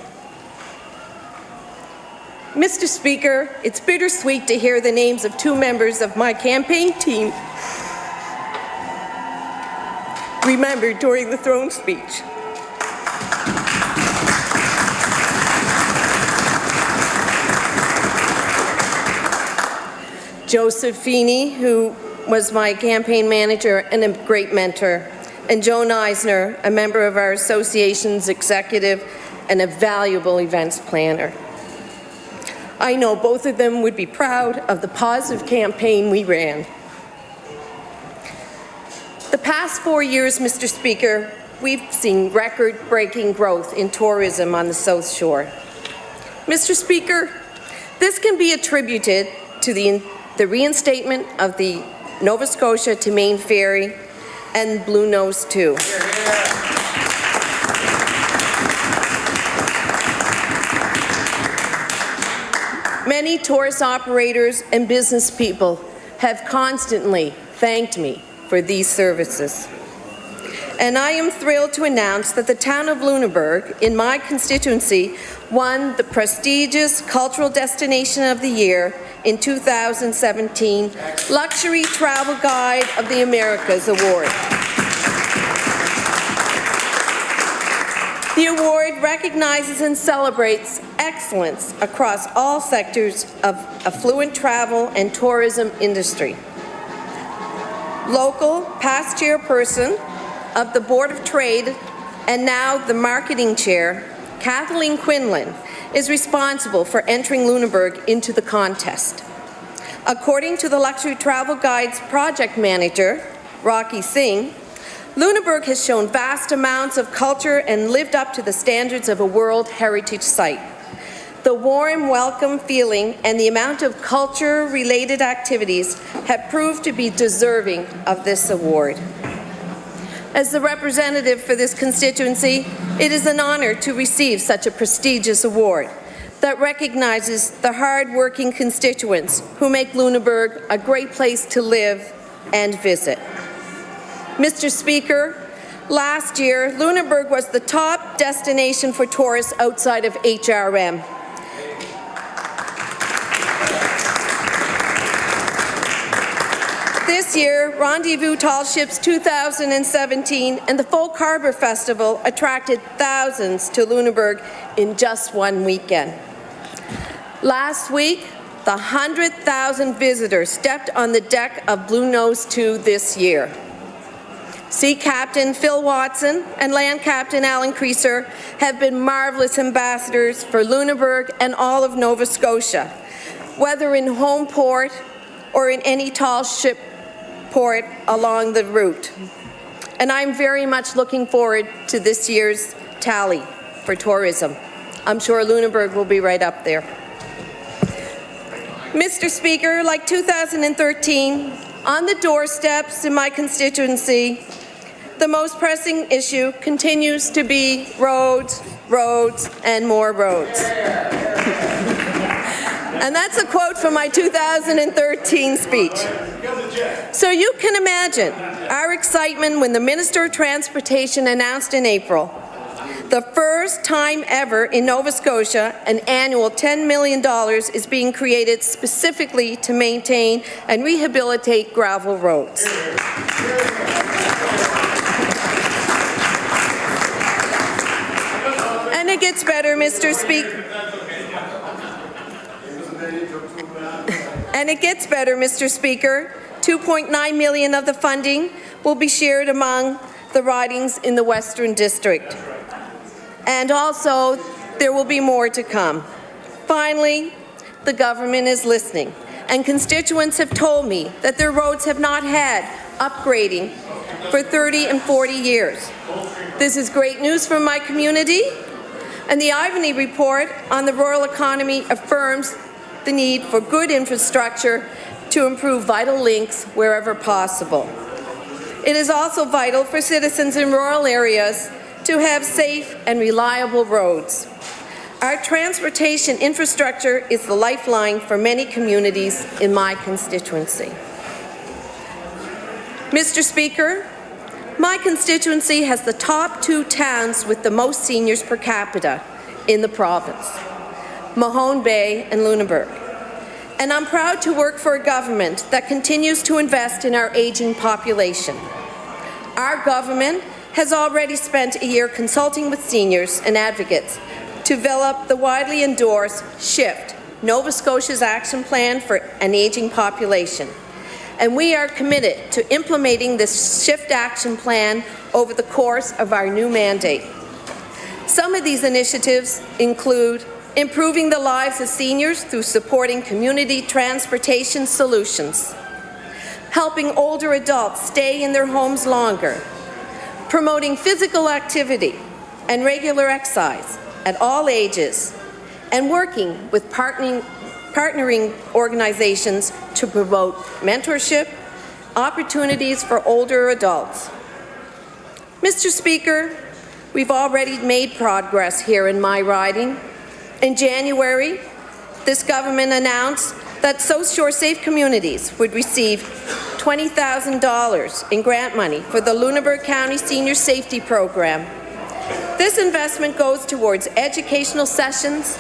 Mr. Speaker, it's bittersweet to hear the names of two members of my campaign team remembered during the throne speech. Joseph Feeney, who was my campaign manager and a great mentor, and Joan Eisner, a member of our association's executive and a valuable events planner. I know both of them would be proud of the positive campaign we ran. The past 4 years, Mr. Speaker, we've seen record-breaking growth in tourism on the South Shore. Mr. Speaker, this can be attributed to the reinstatement of the Nova Scotia to Maine Ferry and Blue Nose 2. Many tourist operators and business people have constantly thanked me for these services. And I am thrilled to announce that the town of Lunenburg, in my constituency, won the prestigious Cultural Destination of the Year in 2017 Luxury Travel Guide of the Americas Award. The award recognizes and celebrates excellence across all sectors of affluent travel and tourism industry. Local past chairperson of the Board of Trade and now the marketing chair, Kathleen Quinlan, is responsible for entering Lunenburg into the contest. According to the Luxury Travel Guide's project manager, Rocky Singh, Lunenburg has shown vast amounts of culture and lived up to the standards of a World Heritage Site. The warm, welcome feeling and the amount of culture-related activities have proved to be deserving of this award. As the representative for this constituency, it is an honor to receive such a prestigious award that recognizes the hard-working constituents who make Lunenburg a great place to live and visit. Mr. Speaker, last year, Lunenburg was the top destination for tourists outside of HRM. This year, Rendezvous Tall Ships 2017 and the Folk Harbor Festival attracted thousands to Lunenburg in just one weekend. Last week, the 100,000 visitors stepped on the deck of Blue Nose 2 this year. Sea Captain Phil Watson and Land Captain Alan Creaser have been marvelous ambassadors for Lunenburg and all of Nova Scotia, whether in home port or in any tall ship port along the route. And I'm very much looking forward to this year's tally for tourism. I'm sure Lunenburg will be right up there. Mr. Speaker, like 2013, on the doorsteps in my constituency, the most pressing issue continues to be roads, roads, and more roads. And that's a quote from my 2013 speech. So you can imagine our excitement when the Minister of Transportation announced in April, the first time ever in Nova Scotia, an annual $10 million is being created specifically to maintain and rehabilitate gravel roads. And it gets better, Mr. Speaker. And it gets better, Mr. Speaker. $2.9 million of the funding will be shared among the ridings in the Western District. And also, there will be more to come. Finally, the government is listening, and constituents have told me that their roads have not had upgrading for 30 and 40 years. This is great news for my community. And the Ivany Report on the rural economy affirms the need for good infrastructure to improve vital links wherever possible. It is also vital for citizens in rural areas to have safe and reliable roads. Our transportation infrastructure is the lifeline for many communities in my constituency. Mr. Speaker, my constituency has the top 2 towns with the most seniors per capita in the province, Mahone Bay and Lunenburg. And I'm proud to work for a government that continues to invest in our aging population. Our government has already spent a year consulting with seniors and advocates to develop the widely endorsed SHIFT, Nova Scotia's Action Plan for an Aging Population. And we are committed to implementing this SHIFT action plan over the course of our new mandate. Some of these initiatives include improving the lives of seniors through supporting community transportation solutions, helping older adults stay in their homes longer, promoting physical activity and regular exercise at all ages, and working with partnering organizations to promote mentorship, opportunities for older adults. Mr. Speaker, we've already made progress here in my riding. In January, this government announced that South Shore Safe Communities would receive $20,000 in grant money for the Lunenburg County Senior Safety Program. This investment goes towards educational sessions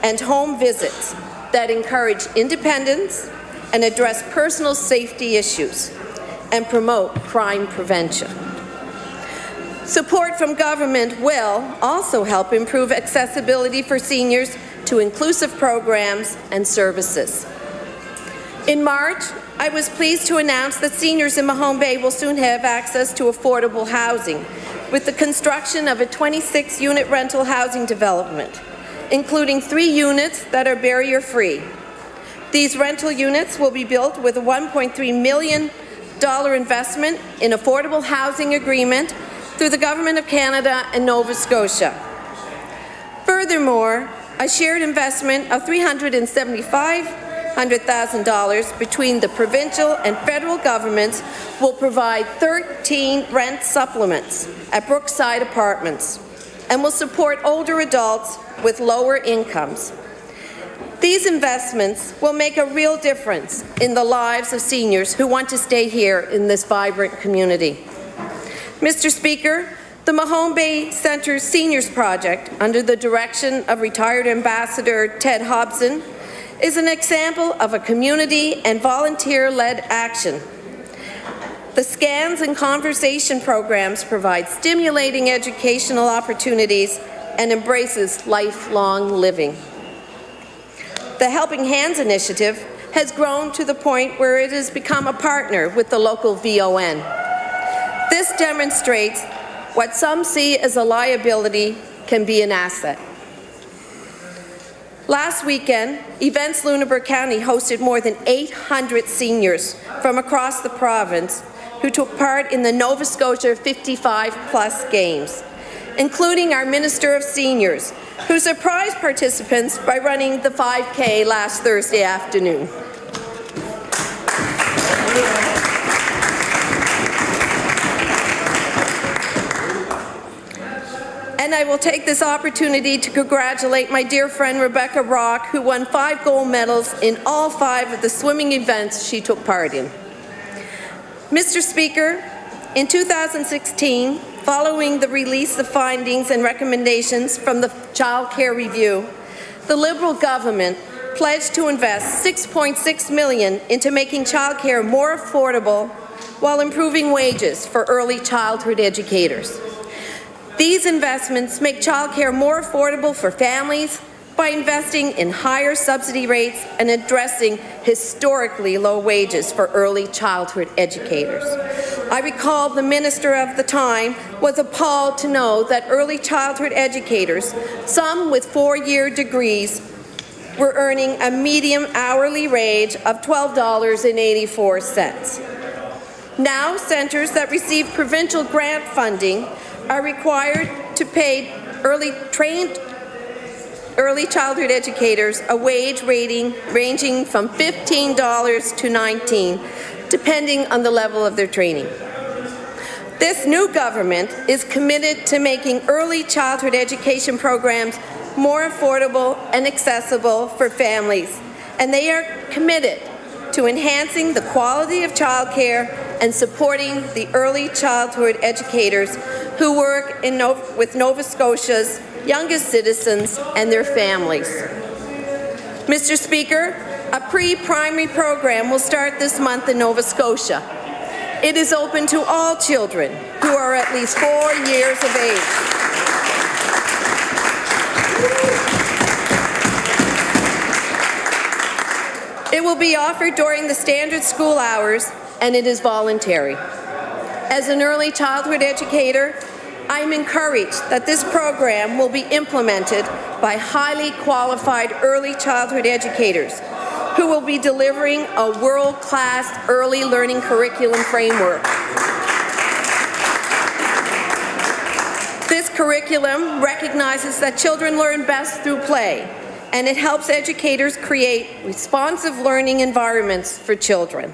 and home visits that encourage independence and address personal safety issues and promote crime prevention. Support from government will also help improve accessibility for seniors to inclusive programs and services. In March, I was pleased to announce that seniors in Mahone Bay will soon have access to affordable housing with the construction of a 26-unit rental housing development, including 3 units that are barrier-free. These rental units will be built with a $1.3 million investment in affordable housing agreement through the Government of Canada and Nova Scotia. Furthermore, a shared investment of $375,000 between the provincial and federal governments will provide 13 rent supplements at Brookside Apartments and will support older adults with lower incomes. These investments will make a real difference in the lives of seniors who want to stay here in this vibrant community. Mr. Speaker, the Mahone Bay Centre Seniors Project, under the direction of retired Ambassador Ted Hobson, is an example of a community and volunteer-led action. The Scans and Conversation programs provide stimulating educational opportunities and embraces lifelong living. The Helping Hands initiative has grown to the point where it has become a partner with the local VON. This demonstrates what some see as a liability can be an asset. Last weekend, Events Lunenburg County hosted more than 800 seniors from across the province who took part in the Nova Scotia 55+ Games, including our Minister of Seniors, who surprised participants by running the 5K last Thursday afternoon. And I will take this opportunity to congratulate my dear friend Rebecca Rock, who won 5 gold medals in all 5 of the swimming events she took part in. Mr. Speaker, in 2016, following the release of findings and recommendations from the Child Care Review, the Liberal government pledged to invest $6.6 million into making childcare more affordable while improving wages for early childhood educators. These investments make childcare more affordable for families by investing in higher subsidy rates and addressing historically low wages for early childhood educators. I recall the minister of the time was appalled to know that early childhood educators, some with 4-year degrees, were earning a median hourly wage of $12.84. Now, centres that receive provincial grant funding are required to pay early early childhood educators a wage rating ranging from $15 to $19, depending on the level of their training. This new government is committed to making early childhood education programs more affordable and accessible for families, and they are committed to enhancing the quality of childcare and supporting the early childhood educators who work with Nova Scotia's youngest citizens and their families. Mr. Speaker, a pre-primary program will start this month in Nova Scotia. It is open to all children who are at least 4 years of age. It will be offered during the standard school hours, and it is voluntary. As an early childhood educator, I am encouraged that this program will be implemented by highly qualified early childhood educators who will be delivering a world-class early learning curriculum framework. This curriculum recognizes that children learn best through play, and it helps educators create responsive learning environments for children.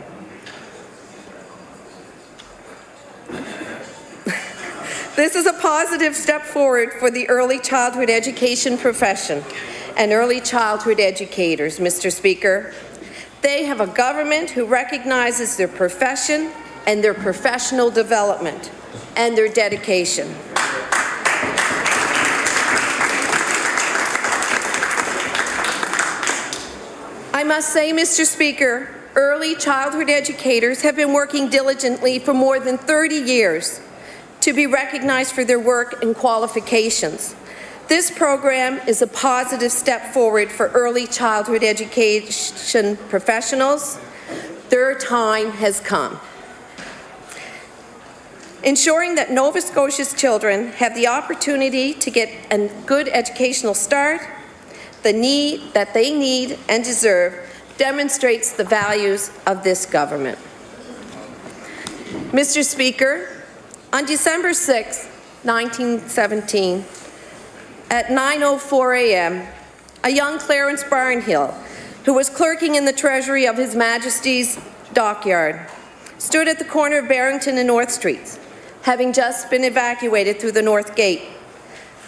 This is a positive step forward for the early childhood education profession and early childhood educators, Mr. Speaker. They have a government who recognizes their profession and their professional development and their dedication. I must say, Mr. Speaker, early childhood educators have been working diligently for more than 30 years to be recognized for their work and qualifications. This program is a positive step forward for early childhood education professionals. Their time has come. Ensuring that Nova Scotia's children have the opportunity to get a good educational start, that they need and deserve, demonstrates the values of this government. Mr. Speaker, on December 6, 1917, at 9:04 a.m., a young Clarence Barnhill, who was clerking in the treasury of His Majesty's dockyard, stood at the corner of Barrington and North Streets, having just been evacuated through the North Gate,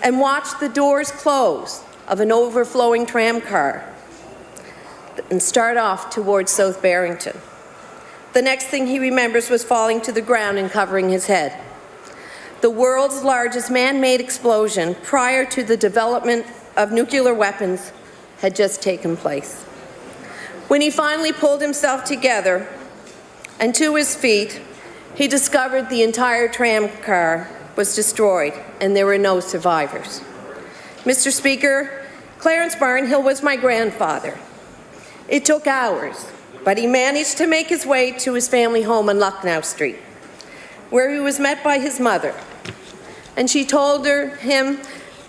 and watched the doors close of an overflowing tram car and start off towards South Barrington. The next thing he remembers was falling to the ground and covering his head. The world's largest man-made explosion prior to the development of nuclear weapons had just taken place. When he finally pulled himself together and to his feet, he discovered the entire tram car was destroyed and there were no survivors. Mr. Speaker, Clarence Barnhill was my grandfather. It took hours, but he managed to make his way to his family home on Lucknow Street, where he was met by his mother. And she told him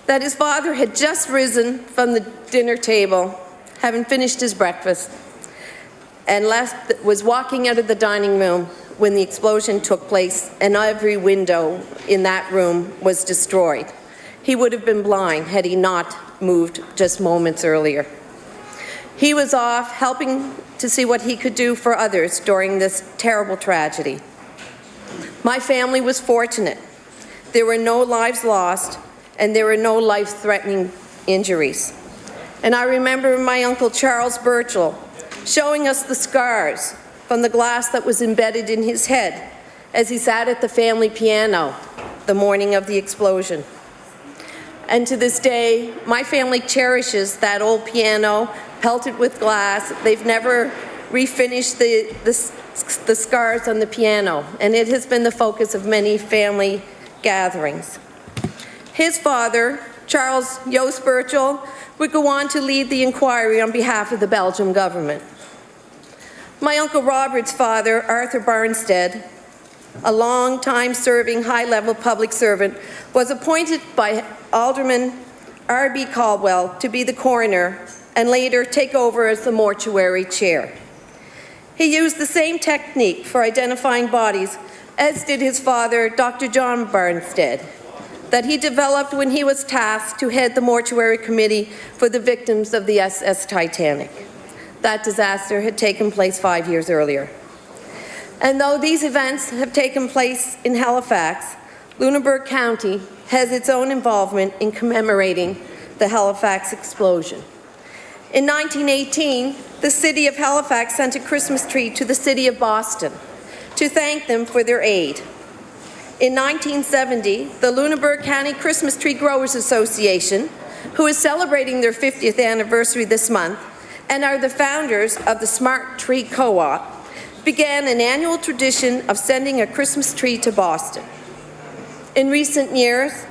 that his father had just risen from the dinner table, having finished his breakfast, and was walking out of the dining room when the explosion took place and every window in that room was destroyed. He would have been blind had he not moved just moments earlier. He was off helping to see what he could do for others during this terrible tragedy. My family was fortunate. There were no lives lost, and there were no life-threatening injuries. And I remember my Uncle Charles Birchall showing us the scars from the glass that was embedded in his head as he sat at the family piano the morning of the explosion. And to this day, my family cherishes that old piano, pelted with glass. They've never refinished the scars on the piano, and it has been the focus of many family gatherings. His father, Charles Joost Birchall, would go on to lead the inquiry on behalf of the Belgian government. My Uncle Robert's father, Arthur Barnstead, a long-time serving high-level public servant, was appointed by Alderman R.B. Caldwell to be the coroner and later take over as the mortuary chair. He used the same technique for identifying bodies as did his father, Dr. John Barnstead. that he developed when he was tasked to head the mortuary committee for the victims of the SS Titanic. That disaster had taken place 5 years earlier. And though these events have taken place in Halifax, Lunenburg County has its own involvement in commemorating the Halifax explosion. In 1918, the City of Halifax sent a Christmas tree to the City of Boston to thank them for their aid. In 1970, the Lunenburg County Christmas Tree Growers Association, who is celebrating their 50th anniversary this month and are the founders of the Smart Tree Co-op, began an annual tradition of sending a Christmas tree to Boston. In recent years,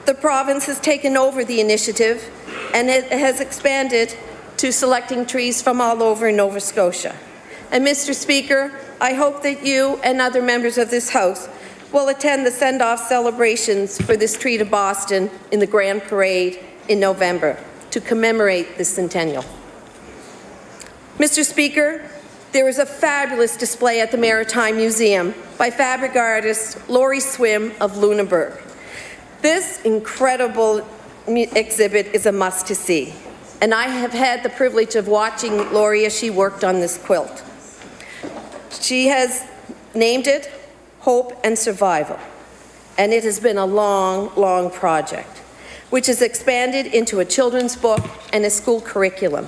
the province has taken over the initiative and it has expanded to selecting trees from all over Nova Scotia. And Mr. Speaker, I hope that you and other members of this House will attend the send-off celebrations for this tree to Boston in the Grand Parade in November to commemorate the centennial. Mr. Speaker, there is a fabulous display at the Maritime Museum by fabric artist Laurie Swim of Lunenburg. This incredible exhibit is a must to see, and I have had the privilege of watching Laurie as she worked on this quilt. She has named it Hope and Survival, and it has been a long, long project, which has expanded into a children's book and a school curriculum.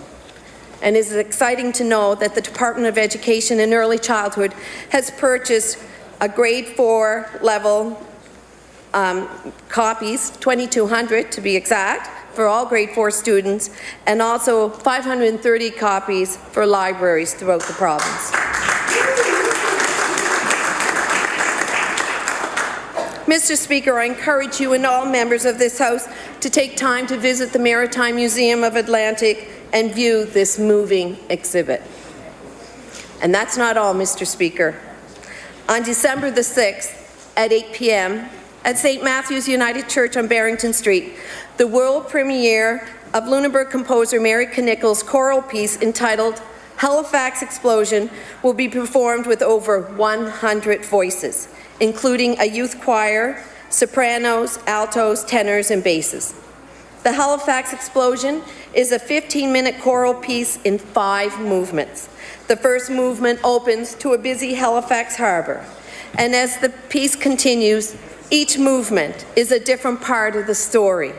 And it is exciting to know that the Department of Education and Early Childhood has purchased a grade 4 level copies, 2,200 to be exact, for all grade 4 students, and also 530 copies for libraries throughout the province. Mr. Speaker, I encourage you and all members of this House to take time to visit the Maritime Museum of Atlantic and view this moving exhibit. And that's not all, Mr. Speaker. On December the 6th at 8 p.m. at St. Matthew's United Church on Barrington Street, the world premiere of Lunenburg composer Mary Knickel's choral piece entitled Halifax Explosion will be performed with over 100 voices, including a youth choir, sopranos, altos, tenors, and basses. The Halifax Explosion is a 15-minute choral piece in 5 movements. The first movement opens to a busy Halifax harbor, and as the piece continues, each movement is a different part of the story,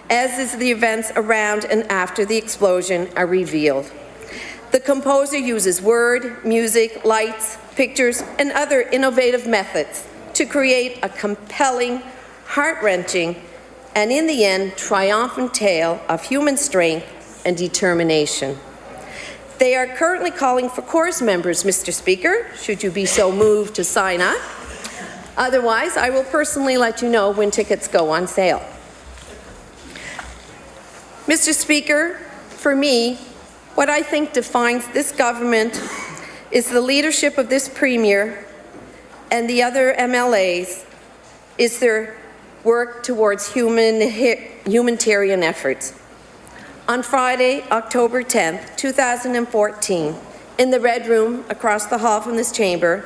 as is the events around and after the explosion are revealed. The composer uses word, music, lights, pictures, and other innovative methods to create a compelling, heart-wrenching, and in the end, triumphant tale of human strength and determination. They are currently calling for chorus members, Mr. Speaker, should you be so moved to sign up. Otherwise, I will personally let you know when tickets go on sale. Mr. Speaker, for me, what I think defines this government is the leadership of this Premier and the other MLAs is their work towards humanitarian efforts. On Friday, October 10th, 2014, in the Red Room across the hall from this chamber,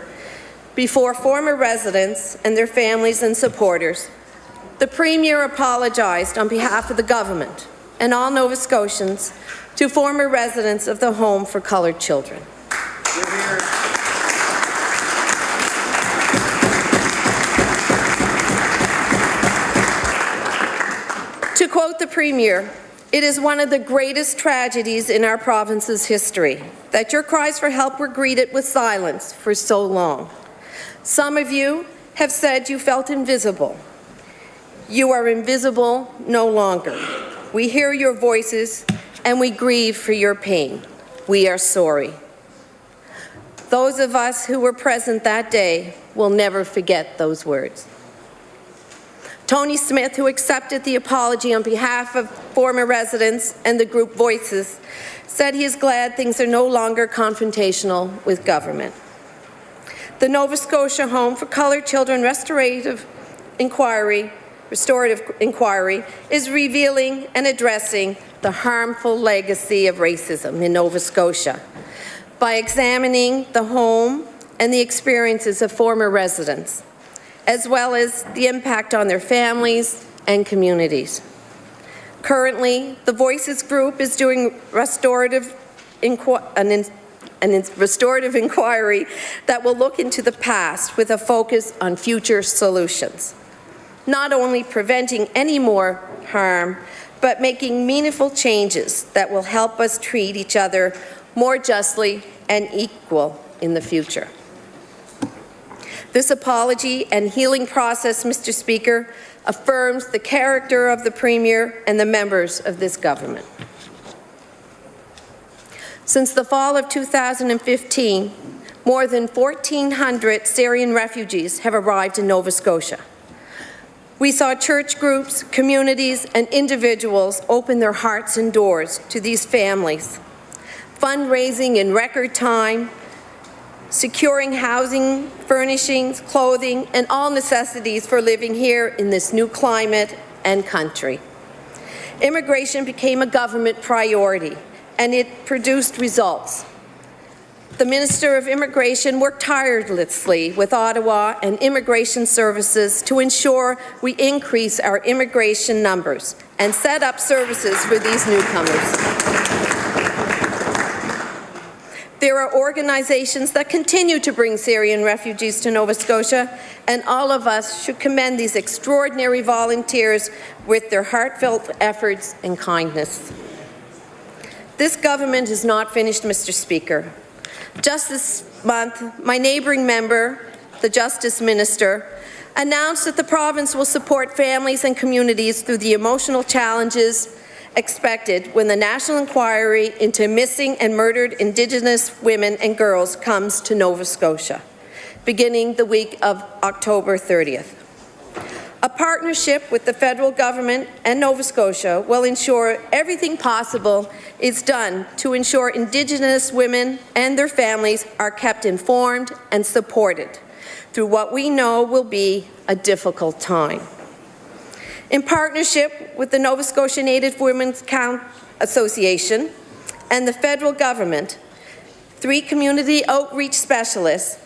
before former residents and their families and supporters, the Premier apologized on behalf of the government and all Nova Scotians to former residents of the Home for Coloured Children. To quote the Premier, "It is one of the greatest tragedies in our province's history that your cries for help were greeted with silence for so long. Some of you have said you felt invisible. You are invisible no longer. We hear your voices and we grieve for your pain. We are sorry." Those of us who were present that day will never forget those words. Tony Smith, who accepted the apology on behalf of former residents and the group Voices, said he is glad things are no longer confrontational with government. The Nova Scotia Home for Coloured Children Restorative Inquiry is revealing and addressing the harmful legacy of racism in Nova Scotia by examining the home and the experiences of former residents, as well as the impact on their families and communities. Currently, the Voices Group is doing restorative inquiry that will look into the past with a focus on future solutions, not only preventing any more harm, but making meaningful changes that will help us treat each other more justly and equal in the future. This apology and healing process, Mr. Speaker, affirms the character of the Premier and the members of this government. Since the fall of 2015, more than 1,400 Syrian refugees have arrived in Nova Scotia. We saw church groups, communities, and individuals open their hearts and doors to these families, fundraising in record time, securing housing, furnishings, clothing, and all necessities for living here in this new climate and country. Immigration became a government priority, and it produced results. The Minister of Immigration worked tirelessly with Ottawa and Immigration Services to ensure we increase our immigration numbers and set up services for these newcomers. There are organizations that continue to bring Syrian refugees to Nova Scotia, and all of us should commend these extraordinary volunteers with their heartfelt efforts and kindness. This government is not finished, Mr. Speaker. Just this month, my neighbouring member, the Justice Minister, announced that the province will support families and communities through the emotional challenges expected when the national inquiry into missing and murdered Indigenous women and girls comes to Nova Scotia, beginning the week of October 30th. A partnership with the federal government and Nova Scotia will ensure everything possible is done to ensure Indigenous women and their families are kept informed and supported through what we know will be a difficult time. In partnership with the Nova Scotia Native Women's Association and the federal government, 3 community outreach specialists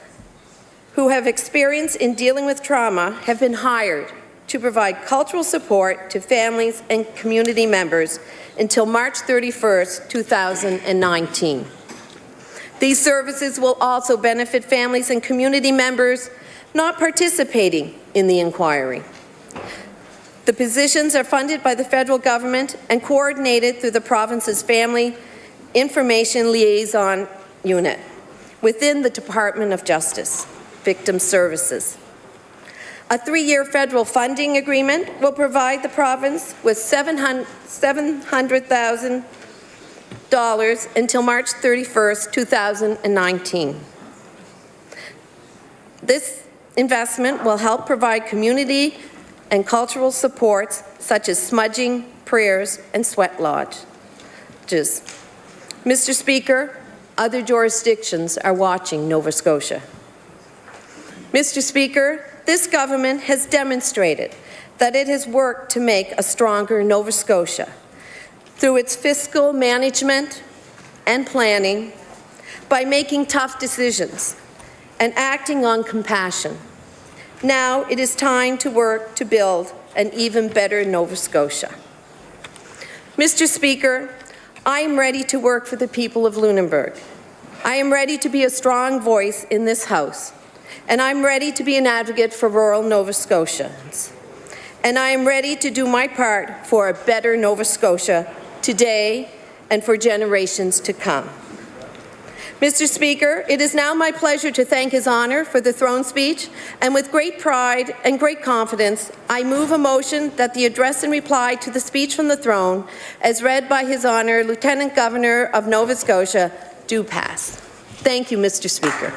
who have experience in dealing with trauma have been hired to provide cultural support to families and community members until March 31st, 2019. These services will also benefit families and community members not participating in the inquiry. The positions are funded by the federal government and coordinated through the province's Family Information Liaison Unit within the Department of Justice, Victim Services. A 3-year federal funding agreement will provide the province with $700,000 until March 31st, 2019. This investment will help provide community and cultural supports such as smudging, prayers, and sweat lodges. Mr. Speaker, other jurisdictions are watching Nova Scotia. Mr. Speaker, this government has demonstrated that it has worked to make a stronger Nova Scotia through its fiscal management and planning, by making tough decisions and acting on compassion. Now it is time to work to build an even better Nova Scotia. Mr. Speaker, I am ready to work for the people of Lunenburg. I am ready to be a strong voice in this House, and I'm ready to be an advocate for rural Nova Scotians. And I am ready to do my part for a better Nova Scotia today and for generations to come. Mr. Speaker, it is now my pleasure to thank His Honour for the throne speech, and with great pride and great confidence, I move a motion that the address and reply to the speech from the throne, as read by His Honour Lieutenant Governor of Nova Scotia, do pass. Thank you, Mr. Speaker.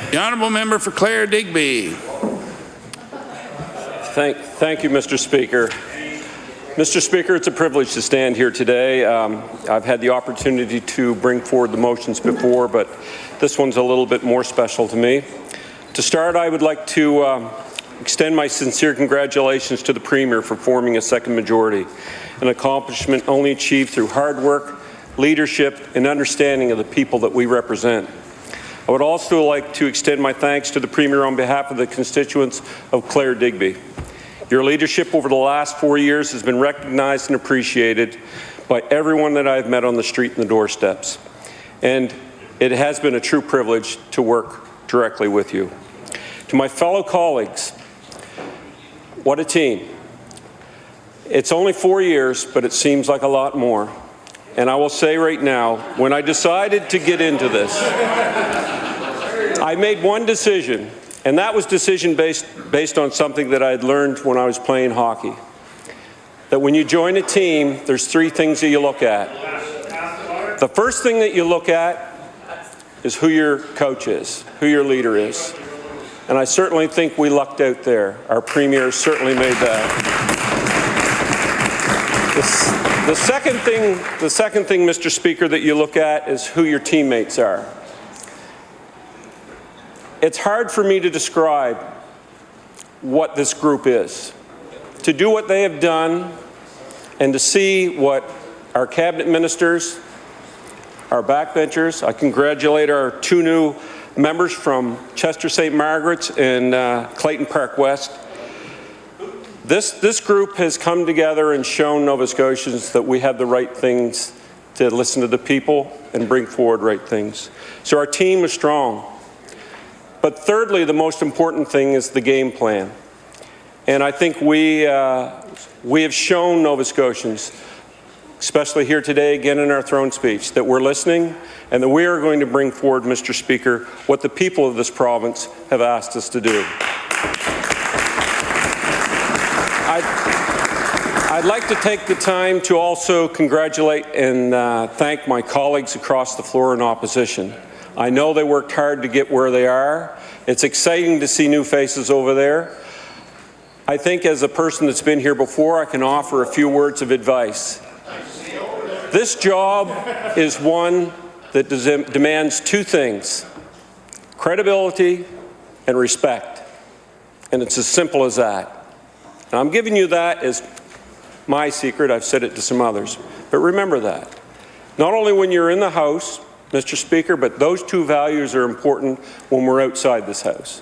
The honourable member for Clare Digby. Thank you, Mr. Speaker. Mr. Speaker, it's a privilege to stand here today. I've had the opportunity to bring forward the motions before, but this one's a little bit more special to me. To start, I would like to extend my sincere congratulations to the Premier for forming a second majority, an accomplishment only achieved through hard work, leadership, and understanding of the people that we represent. I would also like to extend my thanks to the Premier on behalf of the constituents of Clare Digby. Your leadership over the last 4 years has been recognized and appreciated by everyone that I've met on the street and the doorsteps. And it has been a true privilege to work directly with you. To my fellow colleagues, what a team. It's only 4 years, but it seems like a lot more. And I will say right now, when I decided to get into this, I made one decision, and that was decision based on something that I had learned when I was playing hockey. That when you join a team, there's 3 things that you look at. The first thing that you look at is who your coach is, who your leader is. And I certainly think we lucked out there. Our Premier certainly made that. The second thing, Mr. Speaker, that you look at is who your teammates are. It's hard for me to describe what this group is. To do what they have done and to see what our cabinet ministers, our backbenchers, I congratulate our 2 new members from Chester St. Margaret's and Clayton Park West. This group has come together and shown Nova Scotians that we have the right things to listen to the people and bring forward right things. So our team is strong. But thirdly, the most important thing is the game plan. And I think we have shown Nova Scotians, especially here today, again in our throne speech, that we're listening and that we are going to bring forward, Mr. Speaker, what the people of this province have asked us to do. I'd like to take the time to also congratulate and thank my colleagues across the floor in opposition. I know they worked hard to get where they are. It's exciting to see new faces over there. I think as a person that's been here before, I can offer a few words of advice. This job is one that demands 2 things, credibility and respect. And it's as simple as that. Now, I'm giving you that as my secret. I've said it to some others. But remember that. Not only when you're in the House, Mr. Speaker, but those 2 values are important when we're outside this House.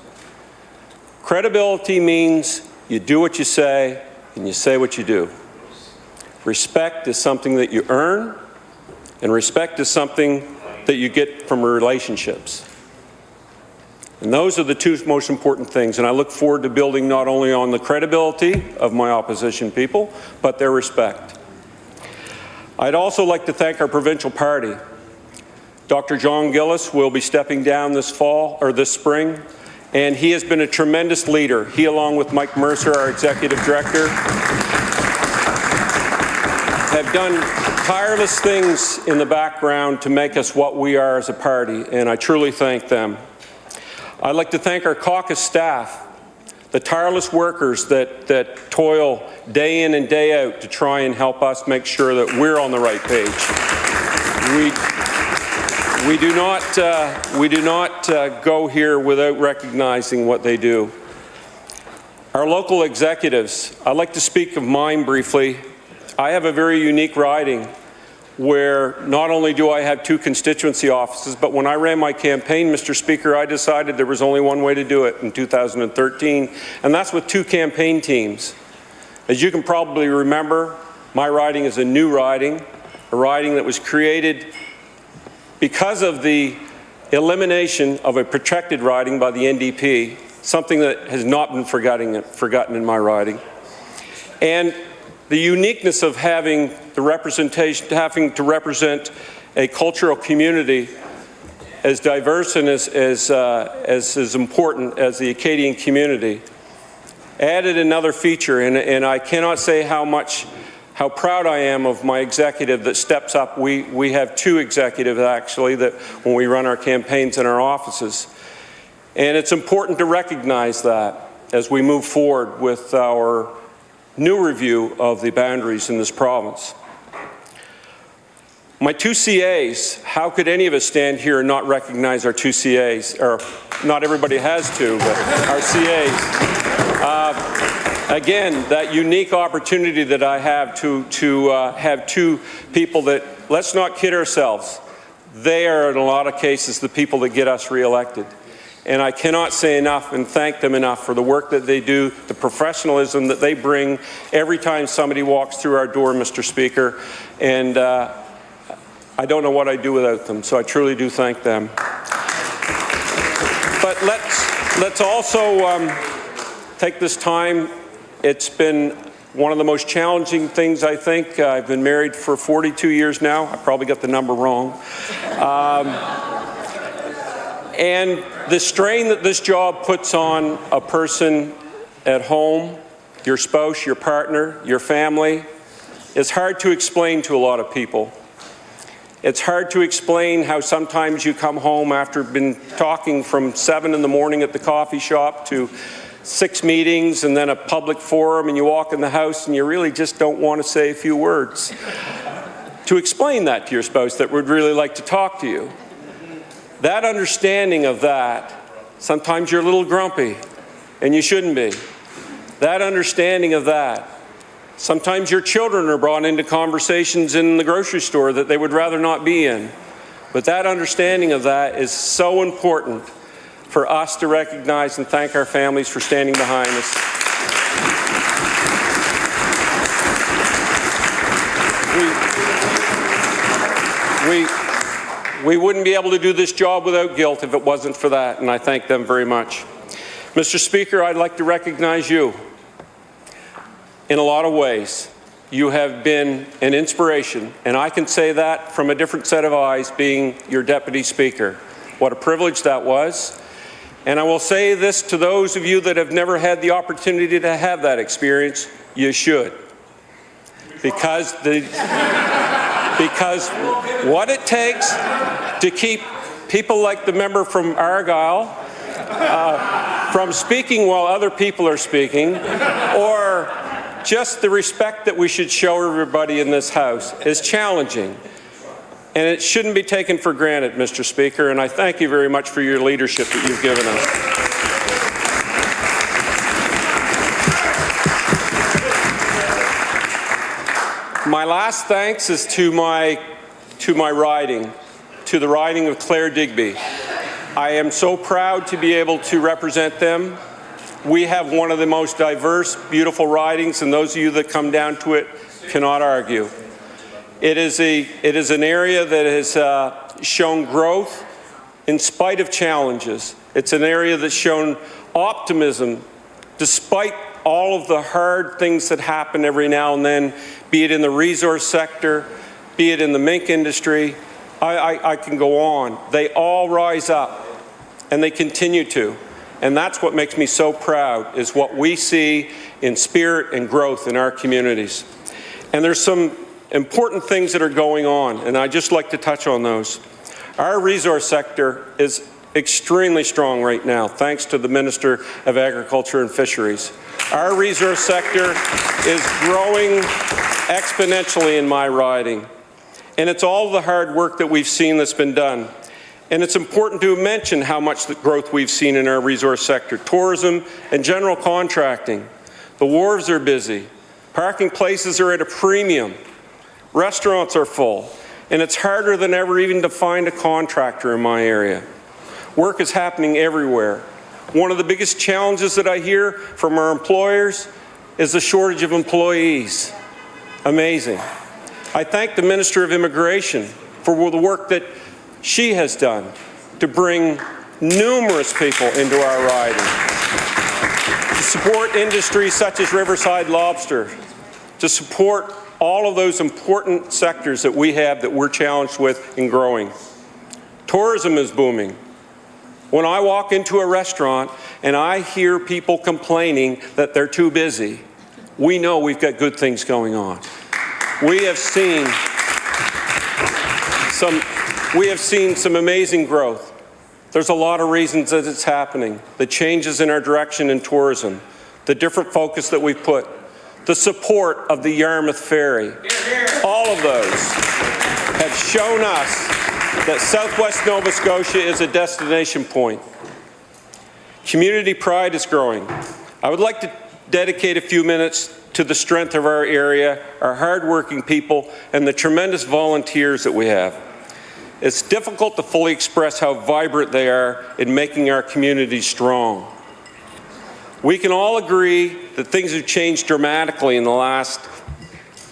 Credibility means you do what you say and you say what you do. Respect is something that you earn, and respect is something that you get from relationships. And those are the 2 most important things, and I look forward to building not only on the credibility of my opposition people, but their respect. I'd also like to thank our provincial party. Dr. John Gillis will be stepping down this spring, and he has been a tremendous leader. He, along with Mike Mercer, our Executive Director, have done tireless things in the background to make us what we are as a party, and I truly thank them. I'd like to thank our caucus staff, the tireless workers that toil day in and day out to try and help us make sure that we're on the right page. We do not go here without recognizing what they do. Our local executives, I'd like to speak of mine briefly. I have a very unique riding where not only do I have 2 constituency offices, but when I ran my campaign, Mr. Speaker, I decided there was only one way to do it in 2013, and that's with 2 campaign teams. As you can probably remember, my riding is a new riding, a riding that was created because of the elimination of a protected riding by the NDP, something that has not been forgotten in my riding. And the uniqueness of having the representation, having to represent a cultural community as diverse and as important as the Acadian community added another feature, and I cannot say how proud I am of my executive that steps up. We have 2 executives actually that when we run our campaigns in our offices, and it's important to recognize that as we move forward with our new review of the boundaries in this province. My two CAs, how could any of us stand here and not recognize our two CAs? Or not everybody has two, but our CAs. Again, that unique opportunity that I have to have two people that, let's not kid ourselves, they are in a lot of cases the people that get us reelected. And I cannot say enough and thank them enough for the work that they do, the professionalism that they bring every time somebody walks through our door, Mr. Speaker. And I don't know what I'd do without them, so I truly do thank them. But let's also take this time. It's been one of the most challenging things, I think. I've been married for 42 years now. I probably got the number wrong. And the strain that this job puts on a person at home, your spouse, your partner, your family, is hard to explain to a lot of people. It's hard to explain how sometimes you come home after been talking from 7 in the morning at the coffee shop to 6 meetings and then a public forum, and you walk in the house and you really just don't want to say a few words to explain that to your spouse that would really like to talk to you. That understanding of that, sometimes you're a little grumpy and you shouldn't be. That understanding of that, sometimes your children are brought into conversations in the grocery store that they would rather not be in. But that understanding of that is so important for us to recognize and thank our families for standing behind us. We wouldn't be able to do this job without guilt if it wasn't for that, and I thank them very much. Mr. Speaker, I'd like to recognize you. In a lot of ways, you have been an inspiration, and I can say that from a different set of eyes being your Deputy Speaker. What a privilege that was. And I will say this to those of you that have never had the opportunity to have that experience, you should. Because what it takes to keep people like the member from Argyll from speaking while other people are speaking, or just the respect that we should show everybody in this House, is challenging. And it shouldn't be taken for granted, Mr. Speaker, and I thank you very much for your leadership that you've given us. My last thanks is to my riding, to the riding of Clare Digby. I am so proud to be able to represent them. We have one of the most diverse, beautiful ridings, and those of you that come down to it cannot argue. It is an area that has shown growth in spite of challenges. It's an area that's shown optimism despite all of the hard things that happen every now and then, be it in the resource sector, be it in the mink industry. I can go on. They all rise up, and they continue to. And that's what makes me so proud, is what we see in spirit and growth in our communities. And there's some important things that are going on, and I'd just like to touch on those. Our resource sector is extremely strong right now, thanks to the Minister of Agriculture and Fisheries. Our resource sector is growing exponentially in my riding, and it's all the hard work that we've seen that's been done. And it's important to mention how much the growth we've seen in our resource sector. Tourism and general contracting. The wharves are busy. Parking places are at a premium. Restaurants are full. And it's harder than ever even to find a contractor in my area. Work is happening everywhere. One of the biggest challenges that I hear from our employers is the shortage of employees. Amazing. I thank the Minister of Immigration for the work that she has done to bring numerous people into our riding, to support industries such as Riverside Lobster, to support all of those important sectors that we have that we're challenged with in growing. Tourism is booming. When I walk into a restaurant and I hear people complaining that they're too busy, we know we've got good things going on. We have seen some amazing growth. There's a lot of reasons that it's happening. The changes in our direction in tourism, the different focus that we've put, the support of the Yarmouth Ferry. All of those have shown us that southwest Nova Scotia is a destination point. Community pride is growing. I would like to dedicate a few minutes to the strength of our area, our hardworking people, and the tremendous volunteers that we have. It's difficult to fully express how vibrant they are in making our community strong. We can all agree that things have changed dramatically in the last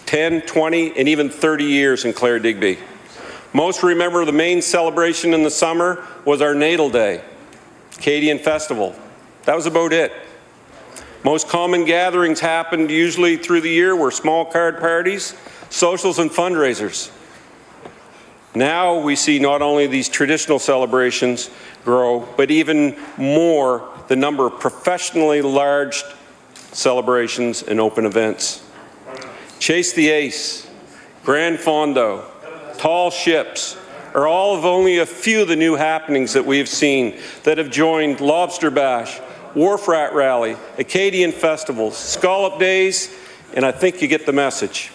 10, 20, and even 30 years in Clare Digby. Most remember the main celebration in the summer was our natal day, Acadian Festival. That was about it. Most common gatherings happened usually through the year were small card parties, socials, and fundraisers. Now we see not only these traditional celebrations grow, but even more the number of professionally large celebrations and open events. Chase the Ace, Grand Fondo, Tall Ships are all of only a few of the new happenings that we've seen that have joined Lobster Bash, Wharf Rat Rally, Acadian Festivals, Scallop Days, and I think you get the message.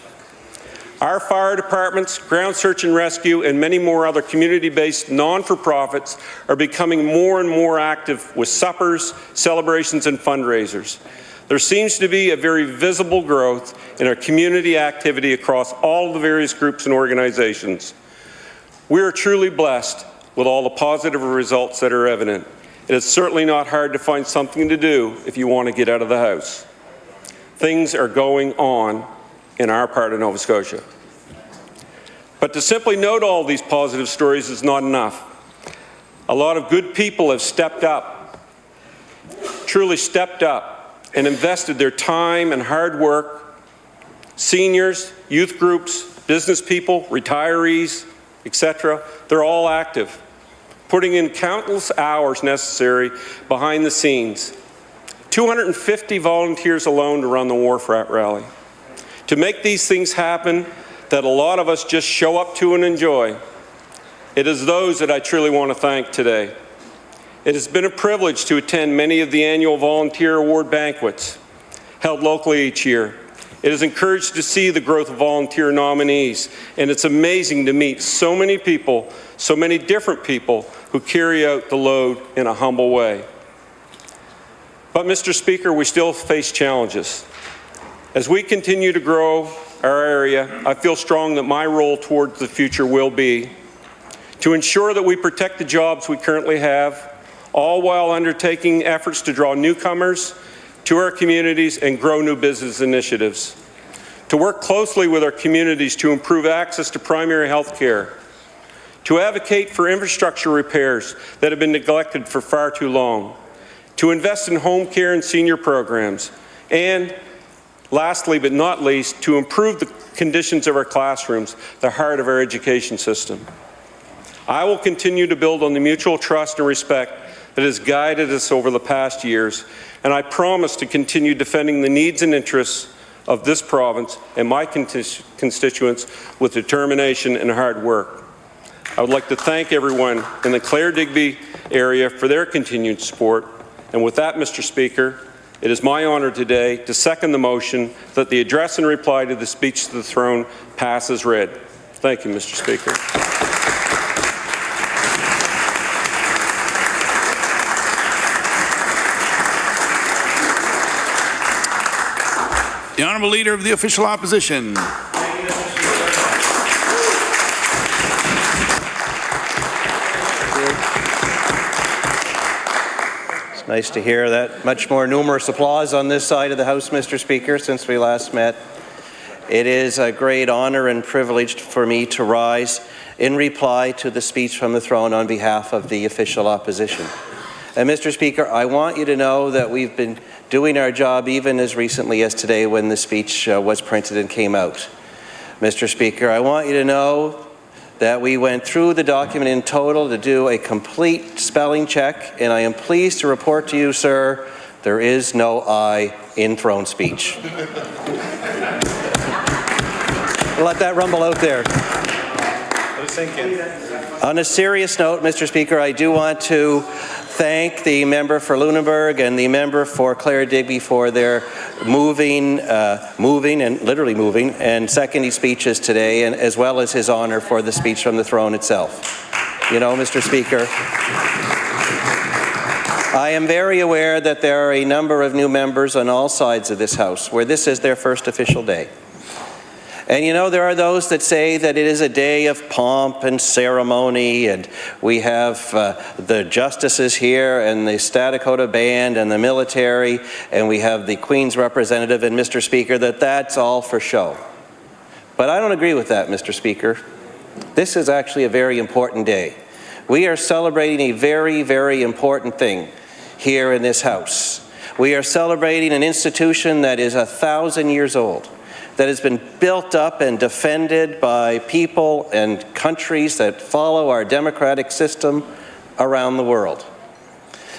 Our fire departments, ground search and rescue, and many more other community-based non-for-profits are becoming more and more active with suppers, celebrations, and fundraisers. There seems to be a very visible growth in our community activity across all the various groups and organizations. We are truly blessed with all the positive results that are evident. It is certainly not hard to find something to do if you want to get out of the house. Things are going on in our part of Nova Scotia. But to simply note all these positive stories is not enough. A lot of good people have stepped up, truly stepped up, and invested their time and hard work. Seniors, youth groups, business people, retirees, etc., they're all active, putting in countless hours necessary behind the scenes. 250 volunteers alone to run the Wharf Rat Rally. To make these things happen that a lot of us just show up to and enjoy, it is those that I truly want to thank today. It has been a privilege to attend many of the annual volunteer award banquets held locally each year. It is encouraged to see the growth of volunteer nominees, and it's amazing to meet so many people, so many different people who carry out the load in a humble way. But Mr. Speaker, we still face challenges. As we continue to grow our area, I feel strong that my role towards the future will be to ensure that we protect the jobs we currently have, all while undertaking efforts to draw newcomers to our communities and grow new business initiatives. To work closely with our communities to improve access to primary health care. To advocate for infrastructure repairs that have been neglected for far too long. To invest in home care and senior programs. And lastly, but not least, to improve the conditions of our classrooms, the heart of our education system. I will continue to build on the mutual trust and respect that has guided us over the past years, and I promise to continue defending the needs and interests of this province and my constituents with determination and hard work. I would like to thank everyone in the Clare Digby area for their continued support, and with that, Mr. Speaker, it is my honour today to second the motion that the address and reply to the speech to the throne pass as read. Thank you, Mr. Speaker. The Honourable Leader of the Official Opposition. It's nice to hear that much more numerous applause on this side of the House, Mr. Speaker, since we last met. It is a great honour and privilege for me to rise in reply to the speech from the throne on behalf of the Official Opposition. And Mr. Speaker, I want you to know that we've been doing our job even as recently as today when the speech was printed and came out. Mr. Speaker, I want you to know that we went through the document in total to do a complete spelling check, and I am pleased to report to you, sir, there is no I in throne speech. Let that rumble out there. On a serious note, Mr. Speaker, I do want to thank the member for Lunenburg and the member for Clare Digby for their moving and seconding speeches today, and as well as his honour for the speech from the throne itself. You know, Mr. Speaker, I am very aware that there are a number of new members on all sides of this House where this is their first official day. And you know, there are those that say that it is a day of pomp and ceremony, and we have the justices here and the Stadacota Band and the military, and we have the Queen's representative, and Mr. Speaker, that's all for show. But I don't agree with that, Mr. Speaker. This is actually a very important day. We are celebrating a very, very important thing here in this House. We are celebrating an institution that is 1,000 years old, that has been built up and defended by people and countries that follow our democratic system around the world.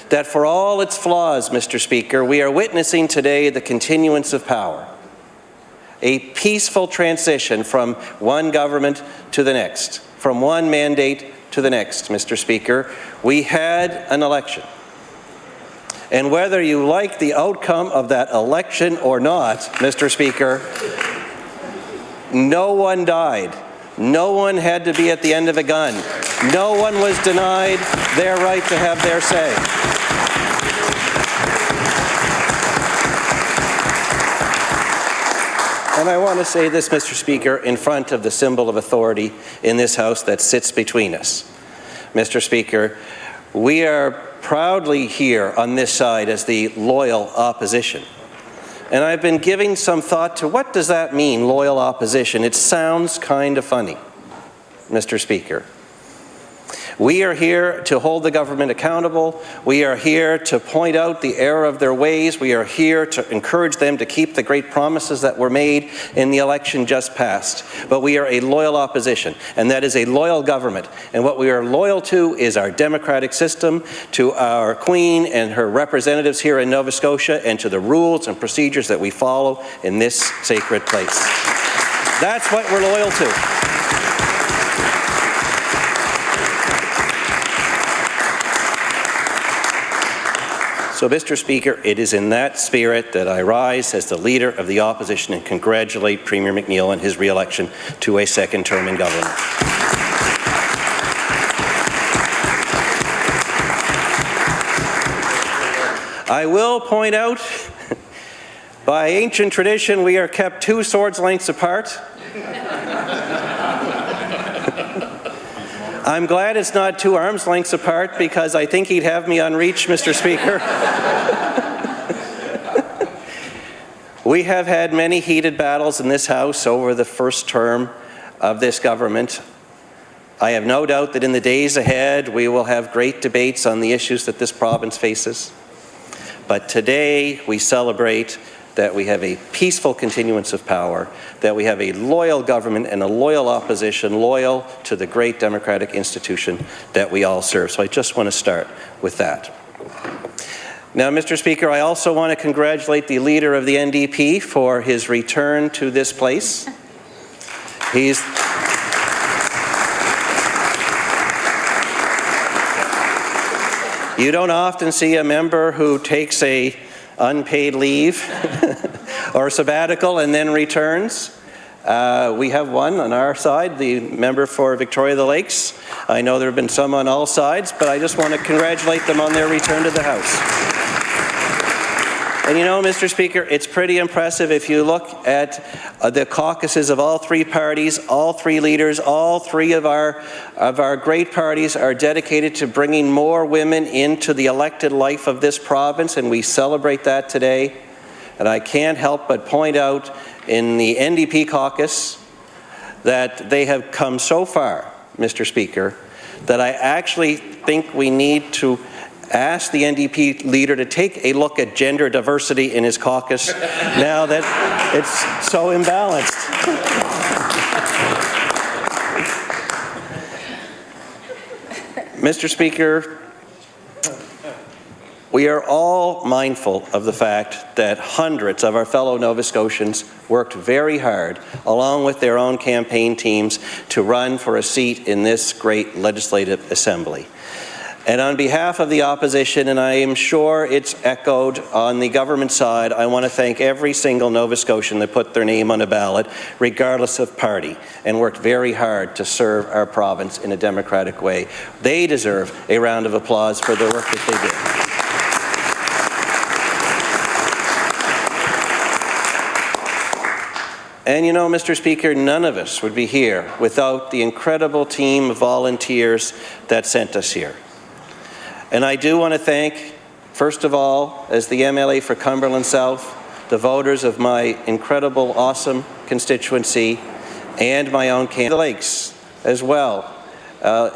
That for all its flaws, Mr. Speaker, we are witnessing today the continuance of power, a peaceful transition from one government to the next, from one mandate to the next, Mr. Speaker. We had an election. And whether you like the outcome of that election or not, Mr. Speaker, no one died. No one had to be at the end of a gun. No one was denied their right to have their say. And I want to say this, Mr. Speaker, in front of the symbol of authority in this House that sits between us. Mr. Speaker, we are proudly here on this side as the loyal opposition. And I've been giving some thought to what does that mean, loyal opposition? It sounds kind of funny, Mr. Speaker. We are here to hold the government accountable. We are here to point out the error of their ways. We are here to encourage them to keep the great promises that were made in the election just passed. But we are a loyal opposition, and that is a loyal government. And what we are loyal to is our democratic system, to our Queen and her representatives here in Nova Scotia, and to the rules and procedures that we follow in this sacred place. That's what we're loyal to. So, Mr. Speaker, it is in that spirit that I rise as the Leader of the Opposition and congratulate Premier McNeil on his re-election to a second term in government. I will point out, by ancient tradition, we are kept 2 swords lengths apart. I'm glad it's not 2 arms lengths apart, because I think he'd have me on reach, Mr. Speaker. We have had many heated battles in this House over the first term of this government. I have no doubt that in the days ahead we will have great debates on the issues that this province faces. But today we celebrate that we have a peaceful continuance of power, that we have a loyal government and a loyal opposition, loyal to the great democratic institution that we all serve. So I just want to start with that. Now, Mr. Speaker, I also want to congratulate the Leader of the NDP for his return to this place. You don't often see a member who takes a unpaid leave or sabbatical and then returns. We have one on our side, the member for Victoria the Lakes. I know there have been some on all sides, but I just want to congratulate them on their return to the House. And you know, Mr. Speaker, it's pretty impressive if you look at the caucuses of all 3 parties, all 3 leaders, all 3 of our great parties are dedicated to bringing more women into the elected life of this province, and we celebrate that today. And I can't help but point out in the NDP caucus that they have come so far, Mr. Speaker, that I actually think we need to ask the NDP leader to take a look at gender diversity in his caucus now that it's so imbalanced. Mr. Speaker, We are all mindful of the fact that hundreds of our fellow Nova Scotians worked very hard, along with their own campaign teams, to run for a seat in this great legislative assembly. And on behalf of the opposition, and I am sure it's echoed on the government side, I want to thank every single Nova Scotian that put their name on a ballot, regardless of party, and worked very hard to serve our province in a democratic way. They deserve a round of applause for the work that they did. And you know, Mr. Speaker, none of us would be here without the incredible team of volunteers that sent us here. And I do want to thank, first of all, as the MLA for Cumberland South, the voters of my incredible, awesome constituency, and my own the Lakes as well.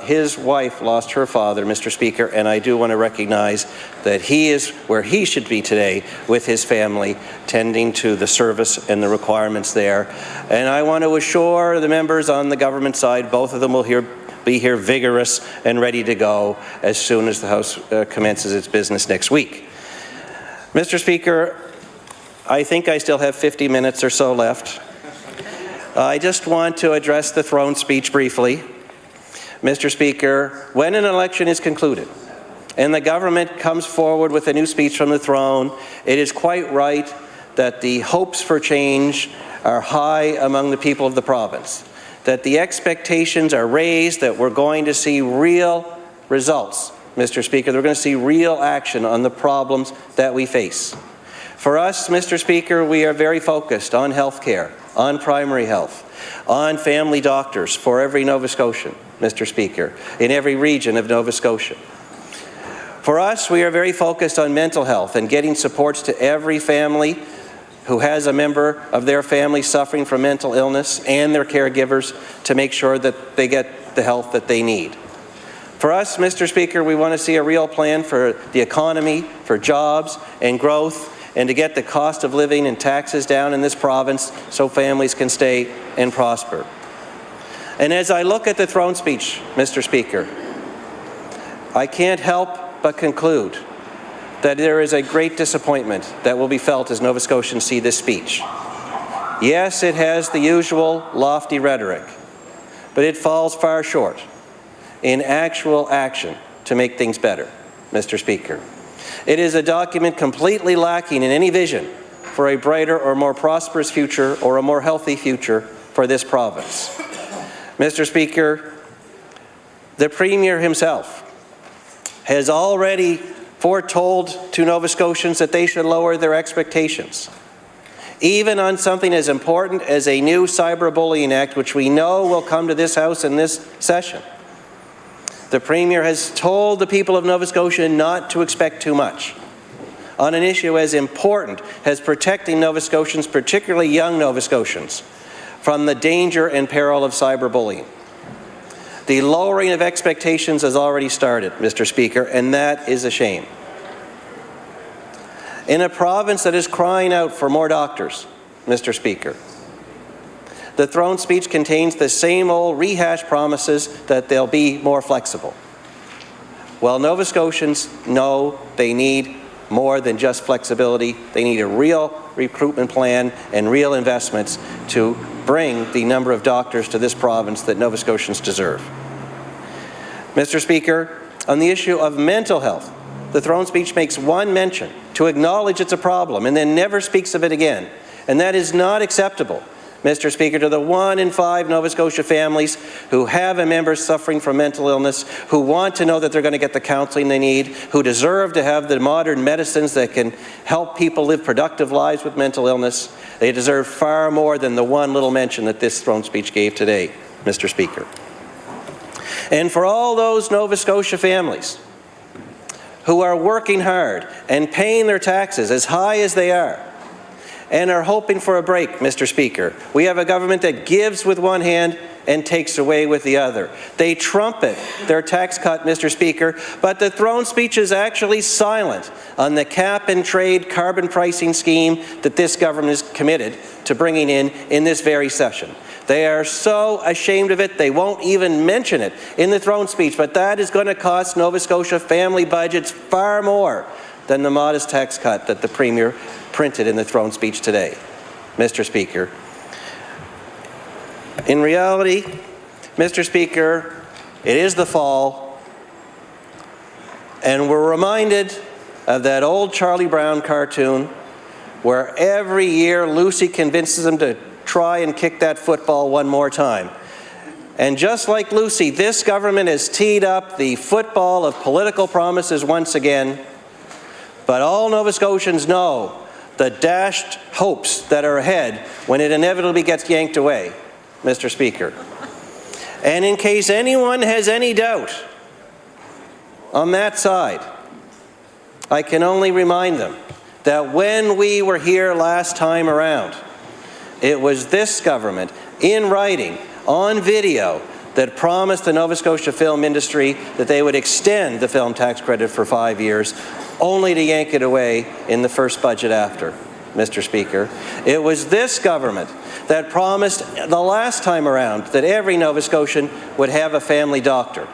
His wife lost her father, Mr. Speaker, and I do want to recognize that he is where he should be today with his family, tending to the service and the requirements there. And I want to assure the members on the government side, both of them will be here vigorous and ready to go as soon as the House commences its business next week. Mr. Speaker, I think I still have 50 minutes or so left. I just want to address the throne speech briefly. Mr. Speaker, when an election is concluded and the government comes forward with a new speech from the throne, it is quite right that the hopes for change are high among the people of the province, that the expectations are raised, that we're going to see real results, Mr. Speaker. We're going to see real action on the problems that we face. For us, Mr. Speaker, we are very focused on health care, on primary health, on family doctors for every Nova Scotian, Mr. Speaker, in every region of Nova Scotia. For us, we are very focused on mental health and getting supports to every family who has a member of their family suffering from mental illness and their caregivers to make sure that they get the help that they need. For us, Mr. Speaker, we want to see a real plan for the economy, for jobs and growth, and to get the cost of living and taxes down in this province so families can stay and prosper. And as I look at the throne speech, Mr. Speaker, I can't help but conclude that there is a great disappointment that will be felt as Nova Scotians see this speech. Yes, it has the usual lofty rhetoric, but it falls far short in actual action to make things better, Mr. Speaker. It is a document completely lacking in any vision for a brighter or more prosperous future or a more healthy future for this province. Mr. Speaker, the Premier himself has already foretold to Nova Scotians that they should lower their expectations, even on something as important as a new cyberbullying act, which we know will come to this House in this session. The Premier has told the people of Nova Scotia not to expect too much on an issue as important as protecting Nova Scotians, particularly young Nova Scotians, from the danger and peril of cyberbullying. The lowering of expectations has already started, Mr. Speaker, and that is a shame. In a province that is crying out for more doctors, Mr. Speaker, the throne speech contains the same old rehashed promises that they'll be more flexible. Well, Nova Scotians know they need more than just flexibility. They need a real recruitment plan and real investments to bring the number of doctors to this province that Nova Scotians deserve. Mr. Speaker, on the issue of mental health, the throne speech makes one mention to acknowledge it's a problem and then never speaks of it again. And that is not acceptable, Mr. Speaker, to the 1 in 5 Nova Scotia families who have a member suffering from mental illness, who want to know that they're going to get the counseling they need, who deserve to have the modern medicines that can help people live productive lives with mental illness. They deserve far more than the one little mention that this throne speech gave today, Mr. Speaker. And for all those Nova Scotia families who are working hard and paying their taxes as high as they are, and are hoping for a break, Mr. Speaker. We have a government that gives with one hand and takes away with the other. They trumpet their tax cut, Mr. Speaker, but the throne speech is actually silent on the cap-and-trade carbon pricing scheme that this government is committed to bringing in this very session. They are so ashamed of it, they won't even mention it in the throne speech, but that is going to cost Nova Scotia family budgets far more than the modest tax cut that the Premier printed in the throne speech today, Mr. Speaker. In reality, Mr. Speaker, it is the fall, and we're reminded of that old Charlie Brown cartoon where every year Lucy convinces him to try and kick that football one more time. And just like Lucy, this government has teed up the football of political promises once again, but all Nova Scotians know the dashed hopes that are ahead when it inevitably gets yanked away, Mr. Speaker. And in case anyone has any doubt on that side, I can only remind them that when we were here last time around, it was this government, in writing, on video, that promised the Nova Scotia film industry that they would extend the film tax credit for 5 years, only to yank it away in the first budget after, Mr. Speaker. It was this government that promised the last time around that every Nova Scotian would have a family doctor,